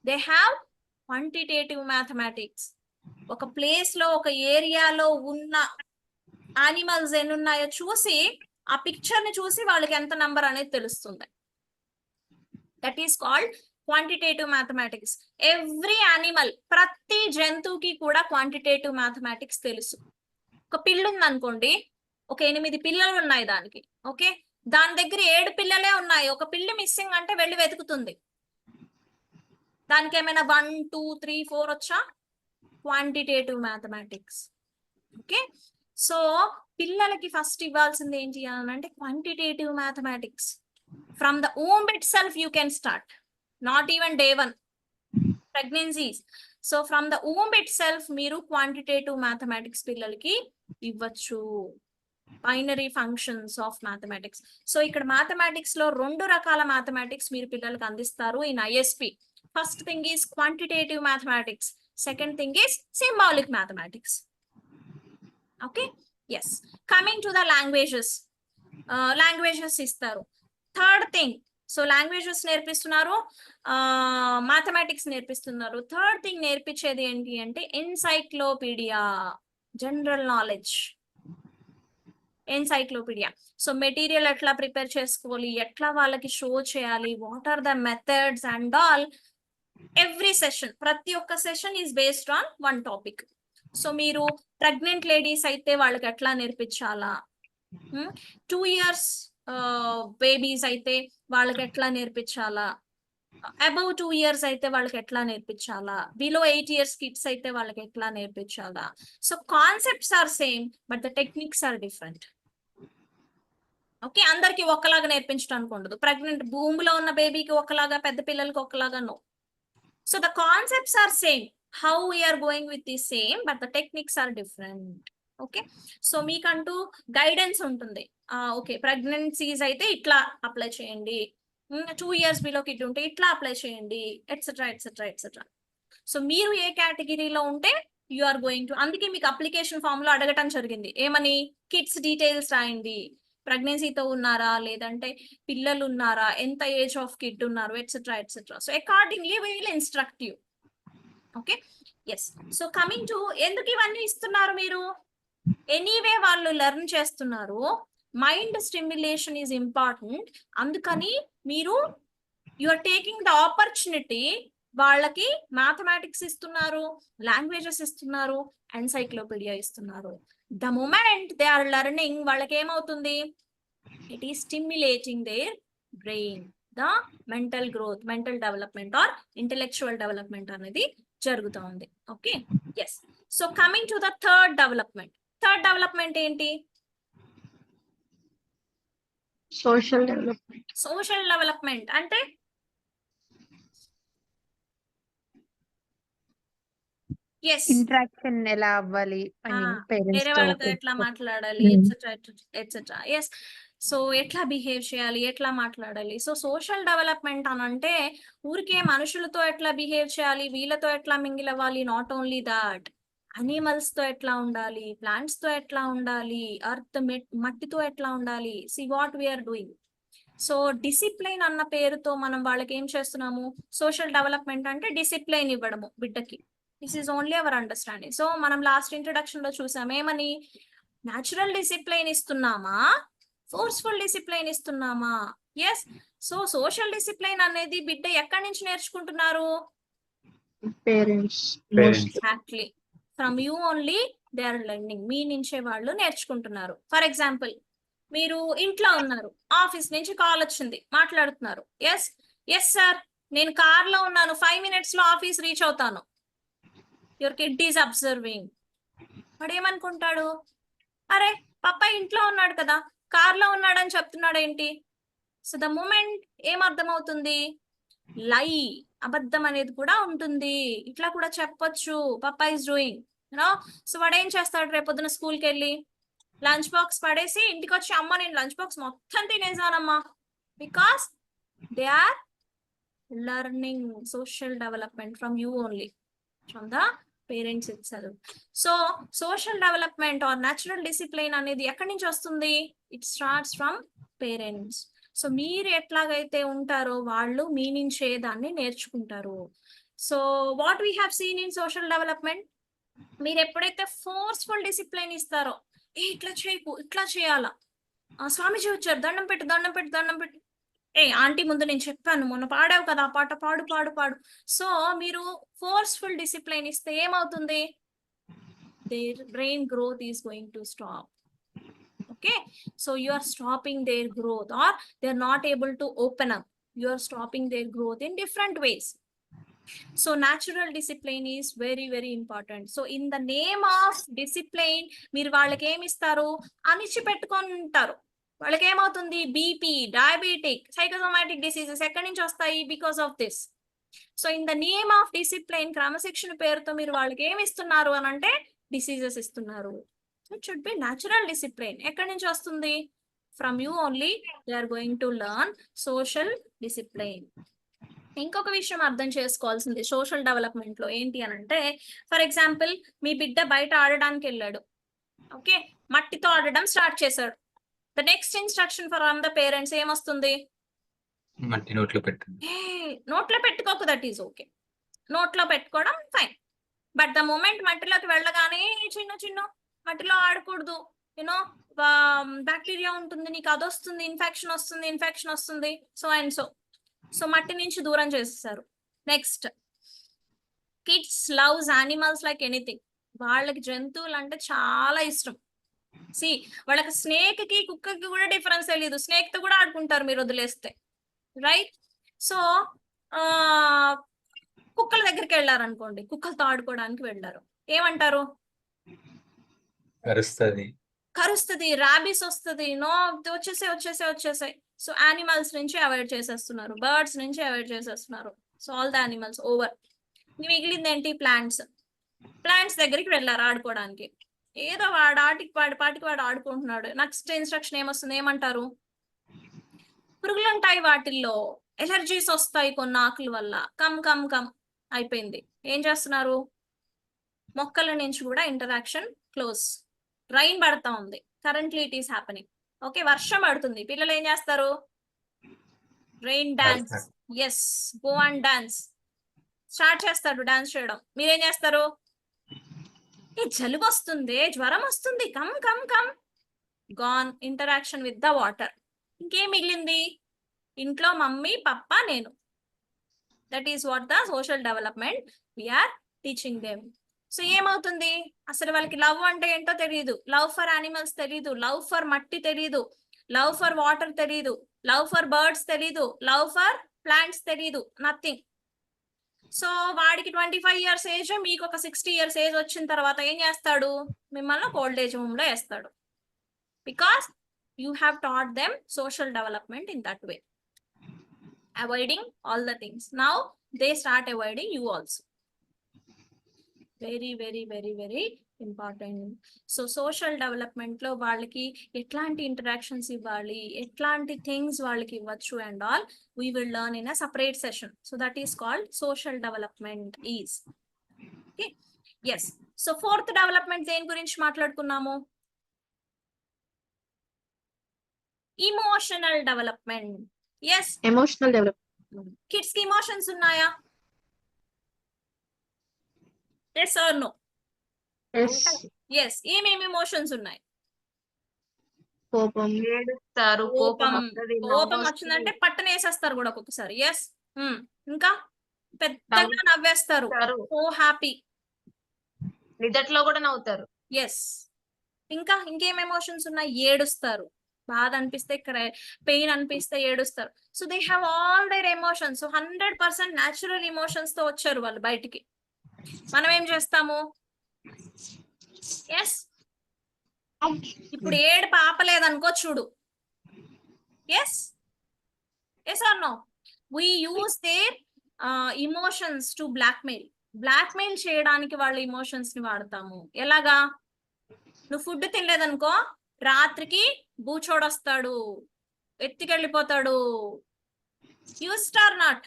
They have quantitative mathematics. ఒక ప్లేస్ లో ఒక ఏరియాలో ఉన్న యానిమల్స్ ఎన్ని ఉన్నాయో చూసి ఆ పిక్చర్ ని చూసి వాళ్ళకి ఎంత నంబర్ అనేది తెలుస్తుంది. That is called quantitative mathematics. Every animal, ప్రతి జంతువుకి కూడా క్వాంటిటేటివ్ మ్యాథమెటిక్స్ తెలుసు. ఒక పిల్లి ఉంది అనుకోండి, ఒక 8 పిల్లలు ఉన్నాయి దానికి. ఓకే, దాని దగ్గర 7 పిల్లలే ఉన్నాయి, ఒక పిల్లి మిస్సింగ్ అంటే వెళ్ళి వెతుకుతుంది. దానికి ఏమైనా 1, 2, 3, 4 వచ్చా? Quantitative mathematics. ఓకే, సో పిల్లలకి ఫస్ట్ ఇవ్వాల్సింది ఏంటి అని అంటే quantitative mathematics. From the womb itself you can start, not even day 1 pregnancies. So from the womb itself మీరు క్వాంటిటేటివ్ మ్యాథమెటిక్స్ పిల్లలకి ఇవ్వచ్చు. Binary functions of mathematics. So ఇక్కడ మ్యాథమెటిక్స్ లో 2 రకాల మ్యాథమెటిక్స్ మీరు పిల్లలకు అందిస్తారు in ISP. First thing is quantitative mathematics, second thing is symbolic mathematics. Okay, yes. Coming to the languages, languages ఇస్తారు. థర్డ్ థింగ్, సో లాంగ్వేజెస్ నేర్పిస్తున్నారు, మ్యాథమెటిక్స్ నేర్పిస్తున్నారు. Third thing నేర్పించేది ఏంటి అంటే encyclopedia, general knowledge. Encyclopedia. So material ఎట్లా prepare చేసుకోవాలి, ఎట్లా వాళ్ళకి షో చేయాలి, what are the methods and all. Every session, ప్రతి ఒక్క session is based on 1 topic. So మీరు ప్రెగ్నెంట్ లేడీస్ అయితే వాళ్ళకి ఎట్లా నేర్పించాలా, 2 years బేబీస్ అయితే వాళ్ళకి ఎట్లా నేర్పించాలా, అబౌవ్ 2 years అయితే వాళ్ళకి ఎట్లా నేర్పించాలా, బిలో 8 years కిడ్స్ అయితే వాళ్ళకి ఎట్లా నేర్పించాలా. So concepts are same but the techniques are different. Okay, అందరికి ఒకలాగా నేర్పించడానికి ఉండదు. ప్రెగ్నెంట్ భూమిలో ఉన్న బేబీకి ఒకలాగా, పెద్ద పిల్లలకి ఒకలాగా no. So the concepts are same, how we are going with the same but the techniques are different. Okay, so మీకంటూ గైడెన్స్ ఉంటుంది. ఓకే, ప్రెగ్నెన్సీస్ అయితే ఇట్లా అప్లై చేయండి, 2 years బిలో కిడ్ ఉంటే ఇట్లా అప్లై చేయండి, ఎట్సెట్రా ఎట్సెట్రా ఎట్సెట్రా. సో మీరు ఏ కేటగిరీలో ఉంటే యు ఆర్ గోయింగ్ టు, అందుకే మీకు అప్లికేషన్ ఫామ్ లో అడగటం జరిగింది ఏమని, కిడ్స్ డీటెయిల్స్ రాయండి, ప్రెగ్నెన్సీతో ఉన్నారా, లేదంటే పిల్లలు ఉన్నారా, ఎంత ఏజ్ ఆఫ్ కిడ్ ఉన్నారు, etcetera etcetera. So accordingly we will instruct you. Okay, yes. So coming to, ఎందుకు ఇవన్నీ ఇస్తున్నారు మీరు, ఎనీవే వాళ్ళు లెర్న్ చేస్తున్నారు, మైండ్ స్టిమ్యులేషన్ ఈజ్ ఇంపార్టెంట్. అందుకని మీరు you are taking the opportunity, వాళ్ళకి మ్యాథమెటిక్స్ ఇస్తున్నారు, లాంగ్వేజెస్ ఇస్తున్నారు, ఎన్సైక్లోపీడియా ఇస్తున్నారు. The moment they are learning, వాళ్ళకి ఏమవుతుంది, it is stimulating their brain, the mental growth, mental development or intellectual development అనేది జరుగుతుంది. Okay, yes. So coming to the third development. Third development ఏంటి, social development. Social development అంటే interaction ఎలా అవ్వాలి అని వేరే వాళ్ళతో ఎట్లా మాట్లాడాలి, ఎట్సెట్రా ఎట్సెట్రా. ఎస్, సో ఎట్లా బిహేవ్ చేయాలి, ఎట్లా మాట్లాడాలి. సో సోషల్ డెవలప్మెంట్ అని అంటే ఊరికే మనుషులతో ఎట్లా బిహేవ్ చేయాలి, వీళ్ళతో ఎట్లా మింగిల్ అవ్వాలి, నాట్ ఓన్లీ దాట్, అనిమల్స్ తో ఎట్లా ఉండాలి, ప్లాంట్స్ తో ఎట్లా ఉండాలి, అర్త్ మట్టితో ఎట్లా ఉండాలి. See what we are doing. So discipline అన్న పేరుతో మనం వాళ్ళకి ఏం చేస్తున్నాము, సోషల్ డెవలప్మెంట్ అంటే డిసిప్లైన్ ఇవ్వడము బిడ్డకి. This is only our understanding. So మనం లాస్ట్ ఇంట్రొడక్షన్ లో చూసాం ఏమని, న్యాచురల్ డిసిప్లైన్ ఇస్తున్నామా, ఫోర్స్ఫుల్ డిసిప్లైన్ ఇస్తున్నామా. ఎస్, సో సోషల్ డిసిప్లైన్ అనేది బిడ్డ ఎక్కడి నుంచి నేర్చుకుంటున్నారు, parents. Exactly, from you only they are learning, మీ నుంచే వాళ్ళు నేర్చుకుంటున్నారు. ఫర్ ఎగ్జాంపుల్, మీరు ఇంట్లో ఉన్నారు, ఆఫీస్ నుంచి కాల్ వచ్చింది, మాట్లాడుతున్నారు. ఎస్ ఎస్ సార్, నేను కార్ లో ఉన్నాను, 5 minutes లో ఆఫీస్ రీచ్ అవుతాను. Your kid is observing. వాడు ఏమనుకుంటాడు, అరే పప్ప ఇంట్లో ఉన్నాడు కదా, కార్ లో ఉన్నాడని చెప్తున్నాడు ఏంటి. సో ద మూమెంట్ ఏం అర్థమవుతుంది, లై, అబద్ధం అనేది కూడా ఉంటుంది, ఇట్లా కూడా చెప్పొచ్చు, పప్ప ఈజ్ డూయింగ్ యూనో. సో వాడు ఏం చేస్తాడు, రేపు పొద్దున స్కూల్కి వెళ్ళి లంచ్ బాక్స్ పడేసి ఇంటికి వచ్చి, అమ్మ నేను లంచ్ బాక్స్ మొత్తం తినేసానమ్మా, because they are learning social development from you only, from the parents itself. So social development or natural discipline అనేది ఎక్కడి నుంచి వస్తుంది, it starts from parents. So మీరు ఎట్లాగైతే ఉంటారో వాళ్ళు మీ నుంచే దాన్ని నేర్చుకుంటారు. So what we have seen in social development, మీరు ఎప్పుడైతే ఫోర్స్ఫుల్ డిసిప్లిన్ ఇస్తారో, ఏ ఇట్లా చేయకు ఇట్లా చేయాలా, స్వామీజీ వచ్చారు దండం పెట్టు దండం పెట్టు దండం పెట్టు, ఏ ఆంటీ ముందు నేను చెప్పాను మొన్న పాడావు కదా ఆ పాట పాడు పాడు పాడు. సో మీరు ఫోర్స్ఫుల్ డిసిప్లిన్ ఇస్తే ఏమవుతుంది, their brain growth is going to stop. Okay, so you are stopping their growth, or they are not able to open up. You are stopping their growth in different ways. So natural discipline is very very important. So in the name of discipline మీరు వాళ్ళకి ఏమి ఇస్తారు, అనిచి పెట్టుకొని ఉంటారు. వాళ్ళకి ఏమవుతుంది, BP, diabetic, psychosomatic diseases ఎక్కడి నుంచి వస్తాయి, because of this. So in the name of discipline, క్రమశిక్షణ పేరుతో మీరు వాళ్ళకి ఏమి ఇస్తున్నారు అని అంటే డిసీజెస్ ఇస్తున్నారు. It should be natural discipline. ఎక్కడి నుంచి వస్తుంది, from you only they are going to learn social discipline. ఇంకొక విషయం అర్థం చేసుకోవాల్సింది సోషల్ డెవలప్మెంట్ లో ఏంటి అని అంటే, ఫర్ ఎగ్జాంపుల్ మీ బిడ్డ బయట ఆడడానికి వెళ్ళాడు, ఓకే, మట్టితో ఆడడం స్టార్ట్ చేశాడు. The next instruction from the parents ఏమొస్తుంది, మట్టి నోట్లో పెట్టండి. నోట్లో పెట్టుకోకు, దట్ ఈస్ ఓకే, నోట్లో పెట్టుకోవడం ఫైన్. బట్ ద మూమెంట్ మట్టిలోకి వెళ్ళగానే చిన్న చిన్న మట్టిలో ఆడకూడదు, యూనో బ్యాక్టీరియా ఉంటుంది, నీకు అది వస్తుంది, ఇన్ఫెక్షన్ వస్తుంది, సో అండ్ సో మట్టి నుంచి దూరం చేసేసారు. Next, kids loves animals like anything. వాళ్ళకి జంతువులు అంటే చాలా ఇష్టం. సి వాళ్ళకి స్నేక్ కి కుక్కకి కూడా డిఫరెన్స్ తెలియదు, స్నేక్ తో కూడా ఆడుకుంటారు మీరు వదిలేస్తే, రైట్? సో కుక్కల దగ్గరికి వెళ్ళారనుకోండి, కుక్కలతో ఆడుకోవడానికి వెళ్ళారు, ఏమంటారు, కరుస్తుంది, ర్యాబీస్ వస్తుంది, నో వచ్చేసాయి. సో యానిమల్స్ నుంచి అవాయిడ్ చేసేస్తున్నారు, బర్డ్స్ నుంచి అవాయిడ్ చేసేస్తున్నారు. So all the animals over. మిగిలింది ఏంటి, ప్లాంట్స్ దగ్గరికి వెళ్ళారు ఆడుకోవడానికి. ఏదో పాటికి వాడు ఆడుకుంటున్నాడు. నెక్స్ట్ ఇన్స్ట్రక్షన్ ఏమొస్తుంది, ఏమంటారు, పురుగులు ఉంటాయి వాటిల్లో, ఎలర్జీస్ వస్తాయి కొన్ని ఆకుల వల్ల, కమ్ అయిపోయింది. ఏం చేస్తున్నారు, మొక్కల నుంచి కూడా ఇంటరాక్షన్ క్లోజ్. రైన్ పడతా ఉంది, currently it is happening, okay, వర్షం పడుతుంది, పిల్లలు ఏం చేస్తారు, rain dance, yes, go and dance start చేస్తాడు, డాన్స్ చేయడం. మీరేం చేస్తారు, జలుబు వస్తుంది, జ్వరం వస్తుంది, come gone, interaction with the water. ఇంకేం మిగిలింది, ఇంట్లో మమ్మీ పప్ప నేను. That is what the social development we are teaching them. So ఏమవుతుంది, అసలు వాళ్ళకి లవ్ అంటే ఏంటో తెలియదు, లవ్ ఫర్ యానిమల్స్ తెలియదు, లవ్ ఫర్ మట్టి తెలియదు, లవ్ ఫర్ వాటర్ తెలియదు, లవ్ ఫర్ బర్డ్స్ తెలియదు, లవ్ ఫర్ ప్లాంట్స్ తెలియదు, నథింగ్. సో వాడికి 25 years ఏజ్, మీకు ఒక 60 years ఏజ్ వచ్చిన తర్వాత ఏం చేస్తాడు, మిమ్మల్ని ఓల్డ్ ఏజ్ హోమ్ లో వేస్తాడు. Because you have taught them social development in that way, avoiding all the things. Now they start avoiding you also. Very very very very important. So social development లో వాళ్ళకి ఎట్లాంటి interactions ఇవ్వాలి, ఎట్లాంటి things వాళ్ళకి ఇవ్వచ్చు and all we will learn in a separate session. So that is called social development is. Okay, yes. So fourth development దేని గురించి మాట్లాడుకున్నాము, emotional development. Yes, emotional development. Kids కి ఇమోషన్స్ ఉన్నాయా, yes or no? yes, ఏమేమి emotions ఉన్నాయి, కోపం, ఏడుస్తారు, కోపం కోపం వచ్చిందంటే పట్టణ వేసేస్తారు కూడా ఒక్కొక్కసారి. ఎస్, ఇంకా పెద్దగా నవ్వేస్తారు, ఓ హ్యాపీ, నిదట్లో కూడా నవ్వుతారు. ఎస్, ఇంకా ఇంకేం ఎమోషన్స్ ఉన్నాయి, ఏడుస్తారు, బాధ అనిపిస్తే, పెయిన్ అనిపిస్తే ఏడుస్తారు. So they have all their emotions. So 100% natural emotions తో వచ్చారు వాళ్ళు బయటికి. మనం ఏం చేస్తాము, ఎస్, ఇప్పుడు ఏడు పాపలేదనుకో చూడు, yes or no, we use their emotions to blackmail చేయడానికి వాళ్ళ ఇమోషన్స్ ని వాడతాము. ఎలాగా, నువ్వు ఫుడ్ తినలేదనుకో, రాత్రికి బూచోడొస్తాడు, ఎత్తికెళ్ళిపోతాడు. యూస్డ్ ఆర్ నాట్,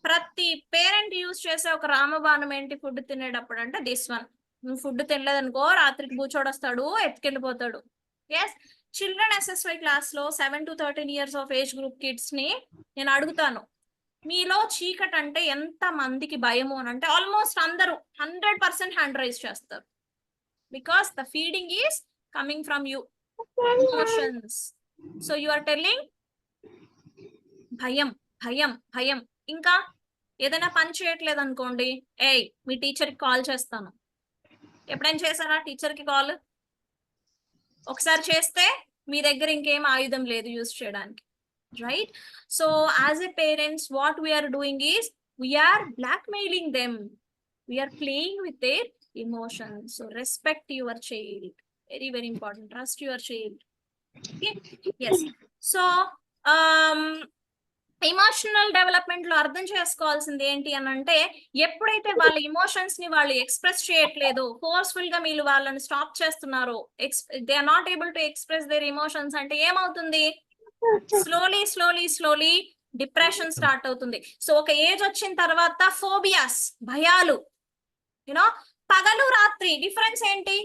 ప్రతి పేరెంట్ యూజ్ చేసే ఒక రామబాణం ఏంటి ఫుడ్ తినేటప్పుడు అంటే దిస్ వన్. నువ్వు ఫుడ్ తినలేదనుకో, రాత్రికి బూచోడొస్తాడు, ఎత్తుకెళ్ళిపోతాడు. ఎస్, చిల్డ్రన్ SSY క్లాస్ లో 7 to 13 years of age group kids ని నేను అడుగుతాను, మీలో చీకటి అంటే ఎంత మందికి భయము అని అంటే ఆల్మోస్ట్ అందరూ 100% హ్యాండ్ రైజ్ చేస్తారు. Because the feeding is coming from you emotions. So you are telling భయం భయం భయం. ఇంకా ఏదైనా పని చేయట్లేదు అనుకోండి, ఏయ్ మీ టీచర్కి కాల్ చేస్తాను. ఎప్పుడైనా చేశారా టీచర్కి కాల్? ఒకసారి చేస్తే మీ దగ్గర ఇంకేం ఆయుధం లేదు యూజ్ చేయడానికి, right? So as a parents what we are doing is we are blackmailing them, we are playing with their emotions. So respect your child, very very important. Trust your child. Yes. So emotional development లో అర్థం చేసుకోవాల్సింది ఏంటి అని అంటే, ఎప్పుడైతే వాళ్ళ emotions ని వాళ్ళు ఎక్స్ప్రెస్ చేయట్లేదు, ఫోర్స్ఫుల్ గా మీరు వాళ్ళని స్టాప్ చేస్తున్నారు, they are not able to express their emotions అంటే ఏమవుతుంది? Slowly slowly slowly depression start అవుతుంది. సో ఒక ఏజ్ వచ్చిన తర్వాత ఫోబియాస్, భయాలు, యూనో. పగలు రాత్రి డిఫరెన్స్ ఏంటి?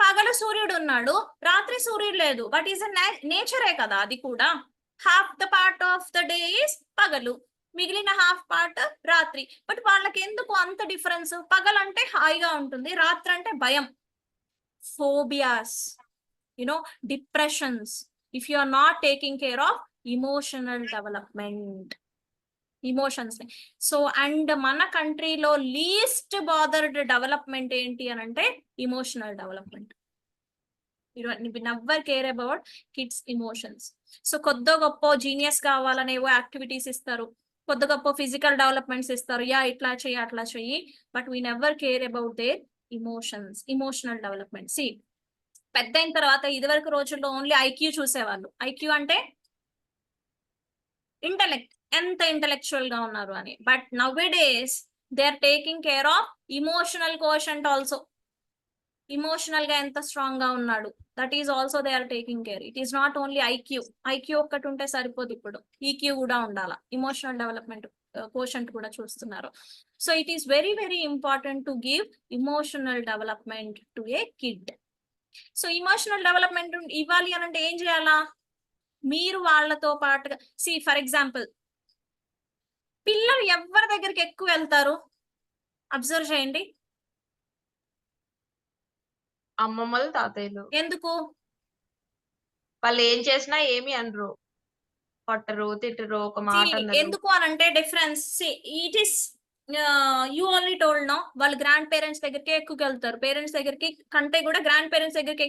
పగలు సూర్యుడు ఉన్నాడు, రాత్రి సూర్యుడు లేదు. బట్ ఈస్ నేచరే కదా అది కూడా. Half the part of the day is పగలు, మిగిలిన హాఫ్ పార్ట్ రాత్రి. బట్ వాళ్ళకి ఎందుకు అంత డిఫరెన్స్? పగలంటే హాయిగా ఉంటుంది, రాత్రి అంటే భయం. Phobias, you know, depressions, if you are not taking care of emotional development, emotions ని. సో అండ్ మన కంట్రీలో లీస్ట్ బాదర్డ్ డెవలప్మెంట్ ఏంటి అని అంటే emotional development. Never care about kids emotions. So కొద్ది గొప్ప జీనియస్ కావాలనేవో యాక్టివిటీస్ ఇస్తారు, కొద్ది గొప్ప ఫిజికల్ డెవలప్మెంట్స్ ఇస్తారు, యా ఇట్లా చెయ్యి అట్లా చెయ్యి. But we never care about their emotions, emotional development. See పెద్ద అయిన తర్వాత ఇదివరకు రోజుల్లో ఓన్లీ ఐక్యూ చూసేవాళ్ళు. ఐక్యూ అంటే ఇంటెలెక్ట్, ఎంత ఇంటెలెక్చువల్ గా ఉన్నారు అని. But nowadays they are taking care of emotional quotient also. Emotional గా ఎంత స్ట్రాంగ్ గా ఉన్నాడు, that is also they are taking care. It is not only IQ. IQ ఒక్కటి ఉంటే సరిపోదు, ఇప్పుడు ఈక్యూ కూడా ఉండాలా, ఇమోషనల్ డెవలప్మెంట్ కోషంట్ కూడా చూస్తున్నారు. So it is very very important to give emotional development to A kid. So emotional development ఇవ్వాలి అని అంటే ఏం చేయాలా? మీరు వాళ్ళతో పాటుగా, సి ఫర్ ఎగ్జాంపుల్, పిల్లలు ఎవరి దగ్గరికి ఎక్కువ వెళ్తారు? అబ్జర్వ్ చేయండి. అమ్మమ్మలు, తాతయ్యలు. ఎందుకు? వాళ్ళు ఏం చేసినా ఏమి అనరు, కొట్టరు, తిట్టరు, ఒక మాట అనరు. ఎందుకు అని అంటే difference, it is you only told no, వాళ్ళు గ్రాండ్ పేరెంట్స్ దగ్గరికి ఎక్కువ వెళ్తారు. పేరెంట్స్ దగ్గరికి కంటే కూడా గ్రాండ్ పేరెంట్స్ దగ్గరికి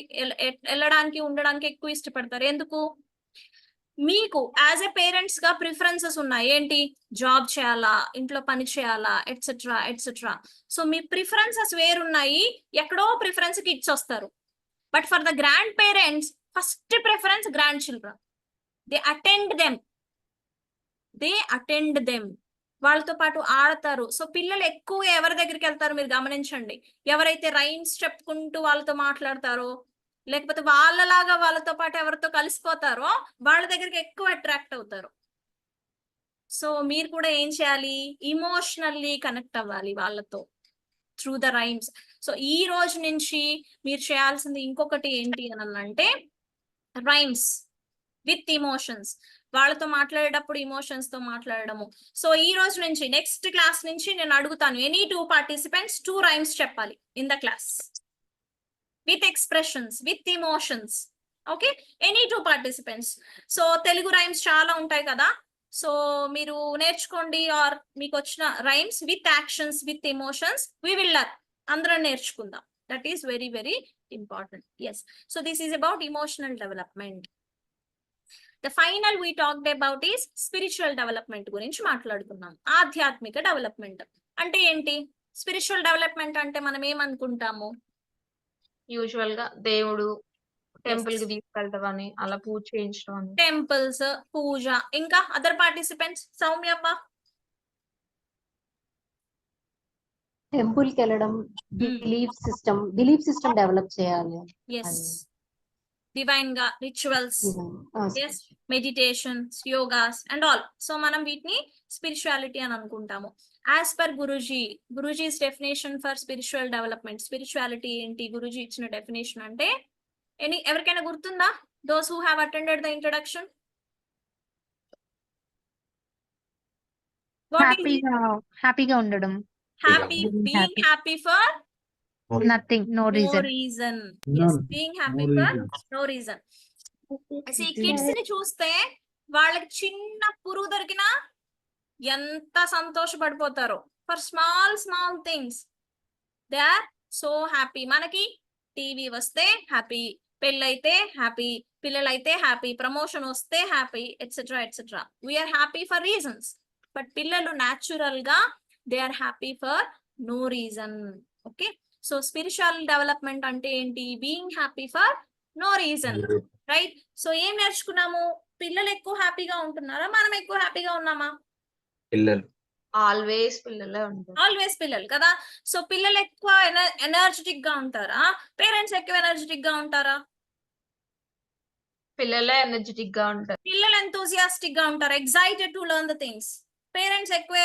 వెళ్ళడానికి, ఉండడానికి ఎక్కువ ఇష్టపడతారు. ఎందుకు? మీకు యాజ్ ఎ పేరెంట్స్ గా ప్రిఫరెన్సెస్ ఉన్నాయి. ఏంటి? జాబ్ చేయాలా, ఇంట్లో పని చేయాలా, ఎట్సెట్రా ఎట్సెట్రా. సో మీ ప్రిఫరెన్సెస్ వేరున్నాయి, ఎక్కడో ప్రిఫరెన్స్ కిడ్స్ వస్తారు. But for the grand parents first preference grand children. They attend them, వాళ్ళతో పాటు ఆడతారు. సో పిల్లలు ఎక్కువ ఎవరి దగ్గరికి వెళ్తారు మీరు గమనించండి. ఎవరైతే రైమ్స్ చెప్పుకుంటూ వాళ్ళతో మాట్లాడతారో, లేకపోతే వాళ్ళలాగా వాళ్ళతో పాటు ఎవరితో కలిసిపోతారో వాళ్ళ దగ్గరికి ఎక్కువ అట్రాక్ట్ అవుతారు. సో మీరు కూడా ఏం చేయాలి? ఇమోషనల్లీ కనెక్ట్ అవ్వాలి వాళ్ళతో త్రూ ద రైమ్స్. సో ఈ రోజు నుంచి మీరు చేయాల్సింది ఇంకొకటి ఏంటి అని అంటే రైమ్స్ విత్ ఇమోషన్స్. వాళ్ళతో మాట్లాడేటప్పుడు ఇమోషన్స్ తో మాట్లాడడము. సో ఈ రోజు నుంచి నెక్స్ట్ క్లాస్ నుంచి నేను అడుగుతాను, ఎనీ 2 participants 2 రైమ్స్ చెప్పాలి in the class with expressions, with emotions. Okay, any 2 participants. So Telugu rhymes చాలా ఉంటాయి కదా, సో మీరు నేర్చుకోండి. ఆర్ మీకు వచ్చిన rhymes with actions, with emotions we will learn, అందరం నేర్చుకుందాం. That is very very important. Yes, so this is about emotional development. The final we talked about is spiritual development గురించి మాట్లాడుకున్నాం. ఆధ్యాత్మిక డెవలప్మెంట్ అంటే ఏంటి? స్పిరిచువల్ డెవలప్మెంట్ అంటే మనం ఏమనుకుంటాము? Usual గా దేవుడు టెంపుల్ కి తీసుకెళ్ళటం అని, అలా పూజ చేయించడం అని. టెంపుల్స్, పూజ. ఇంకా అదర్ పార్టిసిపెంట్స్? సౌమ్యమ్మ? టెంపుల్ కి వెళ్ళడం, బిలీఫ్ సిస్టమ్ డెవలప్ చేయాలి. ఎస్, డివైన్ గా rituals, yes, meditations, yogas and all. So మనం వీటిని స్పిరిచువాలిటీ అని అనుకుంటాము. As per Guruji's definition for spiritual development. Spirituality ఏంటి? గురూజీ ఇచ్చిన డెఫినేషన్ అంటే ఎవరికైనా గుర్తుందా? Those who have attended the introduction. What is it? హ్యాపీగా ఉండడం. Happy, Being being happy. happy for nothing, no no reason. reason. Yes, None. being No happy for reason. no reason. See, kids ని చూస్తే వాళ్ళకి చిన్న పురుగు దొరికినా ఎంత సంతోషపడిపోతారో for small small things. They are so happy. మనకి టీవీ వస్తే హ్యాపీ, పెళ్ళైతే హ్యాపీ, పిల్లలైతే హ్యాపీ, ప్రమోషన్ వస్తే happy, etcetera etcetera. We are happy for reasons. But పిల్లలు న్యాచురల్ గా they are happy for no reason. Okay, so spiritual development అంటే ఏంటి? Being happy for no reason, right? So ఏం నేర్చుకున్నాము? పిల్లలు ఎక్కువ హ్యాపీగా ఉంటున్నారా, మనం ఎక్కువ హ్యాపీగా ఉన్నామా? పిల్లలు ఆల్వేస్ పిల్లలే ఉంటారు. ఆల్వేస్ పిల్లలు కదా. సో పిల్లలు ఎక్కువ ఎనర్జెటిక్ గా ఉంటారా, పేరెంట్స్ ఎక్కువ ఎనర్జెటిక్ గా ఉంటారా? పిల్లలే ఎనర్జెటిక్ గా ఉంటారు. పిల్లలు ఎంతూజియాస్టిక్ గా ఉంటారా, excited to learn the things? Parents ఎక్కువ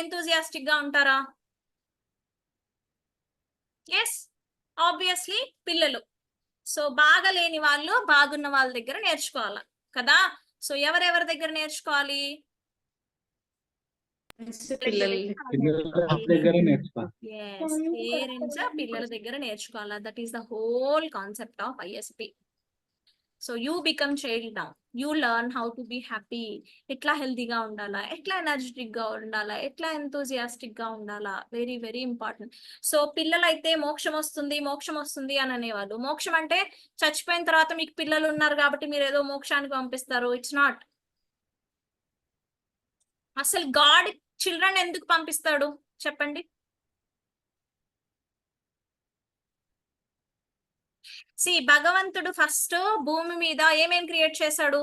ఎంతూజియాస్టిక్ గా ఉంటారా? ఎస్, ఆబ్వియస్లీ పిల్లలు. సో బాగా లేని వాళ్ళు బాగున్న వాళ్ళ దగ్గర నేర్చుకోవాలి కదా. సో ఎవరెవరి దగ్గర నేర్చుకోవాలి? పిల్లలు పిల్లల దగ్గర నేర్చుకోవాలి. పేరెంట్స్ పిల్లల దగ్గర నేర్చుకోవాలి. That is the whole concept of ISP. So you become child now, you learn how to be happy. ఎట్లా హెల్తీగా ఉండాలా, ఎట్లా ఎనర్జెటిక్ గా ఉండాలా, ఎట్లా ఎంతూజియాస్టిక్ గా ఉండాలా, వెరీ వెరీ ఇంపార్టెంట్. సో పిల్లలైతే మోక్షం వస్తుంది మోక్షం వస్తుంది అని అనేవాళ్ళు. మోక్షం అంటే చచ్చిపోయిన తర్వాత మీకు పిల్లలు ఉన్నారు కాబట్టి మీరు ఏదో మోక్షానికి పంపిస్తారు. It's not. అసలు గాడ్ చిల్డ్రన్ ఎందుకు పంపిస్తాడు చెప్పండి? భగవంతుడు ఫస్ట్ భూమి మీద ఏమేం క్రియేట్ చేశాడు?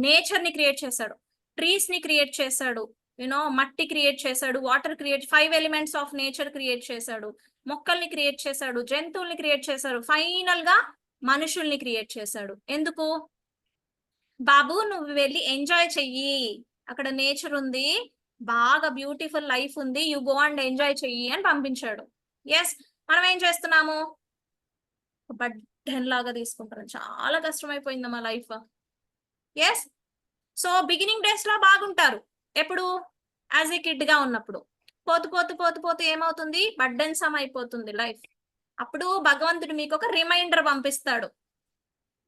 నేచర్ ని క్రియేట్ చేశాడు, ట్రీస్ ని క్రియేట్ చేశాడు, యూనో మట్టి క్రియేట్ చేశాడు, water create, 5 elements of nature create చేశాడు, మొక్కల్ని క్రియేట్ చేశాడు, జంతువుల్ని క్రియేట్ చేశాడు, ఫైనల్ గా మనుషుల్ని క్రియేట్ చేశాడు. ఎందుకు? బాబు నువ్వు వెళ్ళి ఎంజాయ్ చెయ్యి, అక్కడ నేచర్ ఉంది, బాగా బ్యూటిఫుల్ లైఫ్ ఉంది, యు గో అండ్ ఎంజాయ్ చెయ్యి అని పంపించాడు. ఎస్, మనం ఏం చేస్తున్నాము? బడ్డెన్ లాగా తీసుకుంటాం. చాలా కష్టమైపోయింది మా life. Yes, so beginning days లో బాగుంటారు. ఎప్పుడు? యాజ్ ఏ కిడ్ గా ఉన్నప్పుడు. పోతు పోతు పోతు పోతు ఏమవుతుంది? బడ్డెన్ సమ్ అయిపోతుంది లైఫ్. అప్పుడు భగవంతుడు మీకు ఒక రిమైండర్ పంపిస్తాడు.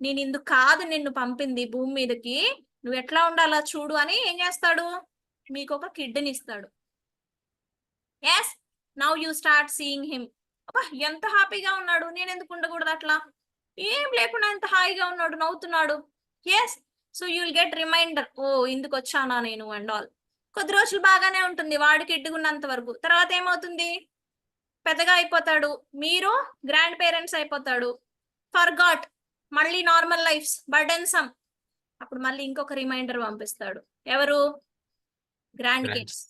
నేను ఇందుకు కాదు నిన్ను పంపింది భూమి మీదకి, నువ్వు ఎట్లా ఉండాలా చూడు అని. ఏం చేస్తాడు? మీకు ఒక కిడ్ని ఇస్తాడు. Yes, now you start seeing him. అబ్బా ఎంత హ్యాపీగా ఉన్నాడు, నేను ఎందుకు ఉండకూడదు అట్లా? ఏం లేకుండా ఎంత హాయిగా ఉన్నాడు, నవ్వుతున్నాడు. Yes, so you will get reminder, ఓ ఇందుకు వచ్చానా నేను అండ్ ఆల్. కొద్ది రోజులు బాగానే ఉంటుంది వాడికి ఎడ్డుకున్నంత వరకు. తర్వాత ఏమవుతుంది? పెద్దగా అయిపోతాడు, మీరు గ్రాండ్ పేరెంట్స్ అయిపోతాడు, ఫర్గాట్, మళ్ళీ నార్మల్ లైఫ్స్, బర్డెన్సమ్. అప్పుడు మళ్ళీ ఇంకొక రిమైండర్ పంపిస్తాడు. ఎవరు? Grandkids.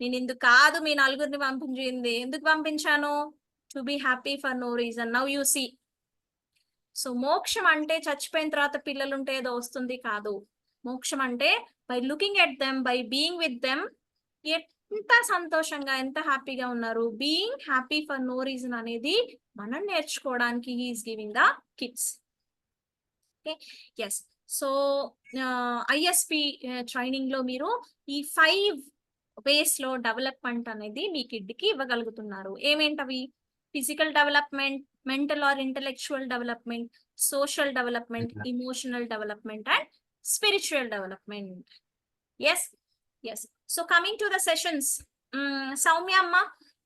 నేను ఇందుకు కాదు మీ నలుగురిని పంపించింది, ఎందుకు పంపించాను? To be happy for no reason. Now you see. So మోక్షం అంటే చచ్చిపోయిన తర్వాత పిల్లలుంటే ఏదో వస్తుంది కాదు. మోక్షం అంటే by looking at them, by being with them, ఎంత సంతోషంగా ఎంత హ్యాపీగా ఉన్నారు. Being happy for no reason అనేది మనం నేర్చుకోవడానికి he is giving the kids. Okay, yes. So ISP training లో మీరు ఈ 5 వేస్ లో డెవలప్మెంట్ అనేది మీ కిడ్ కి ఇవ్వగలుగుతున్నారు. ఏమేంటవి? Physical development, mental or intellectual development, social development, emotional development and spiritual development. Yes yes. So coming to the sessions, Soumya అమ్మ,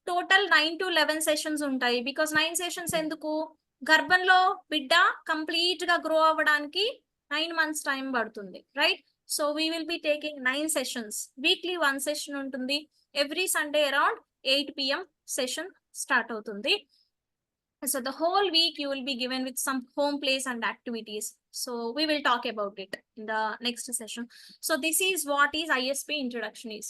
టోటల్ 9 to 11 సెషన్స్ ఉంటాయి. బికాస్ 9 సెషన్స్ ఎందుకు? గర్భంలో బిడ్డ కంప్లీట్ గా గ్రో అవ్వడానికి 9 months టైం పడుతుంది, రైట్? So we will be taking 9 sessions. Weekly 1 session ఉంటుంది. Every Sunday around 8 PM session start అవుతుంది. So the whole week you will be given with some home plays and activities. So we will talk about it in the next session. So this is what is ISP introduction is.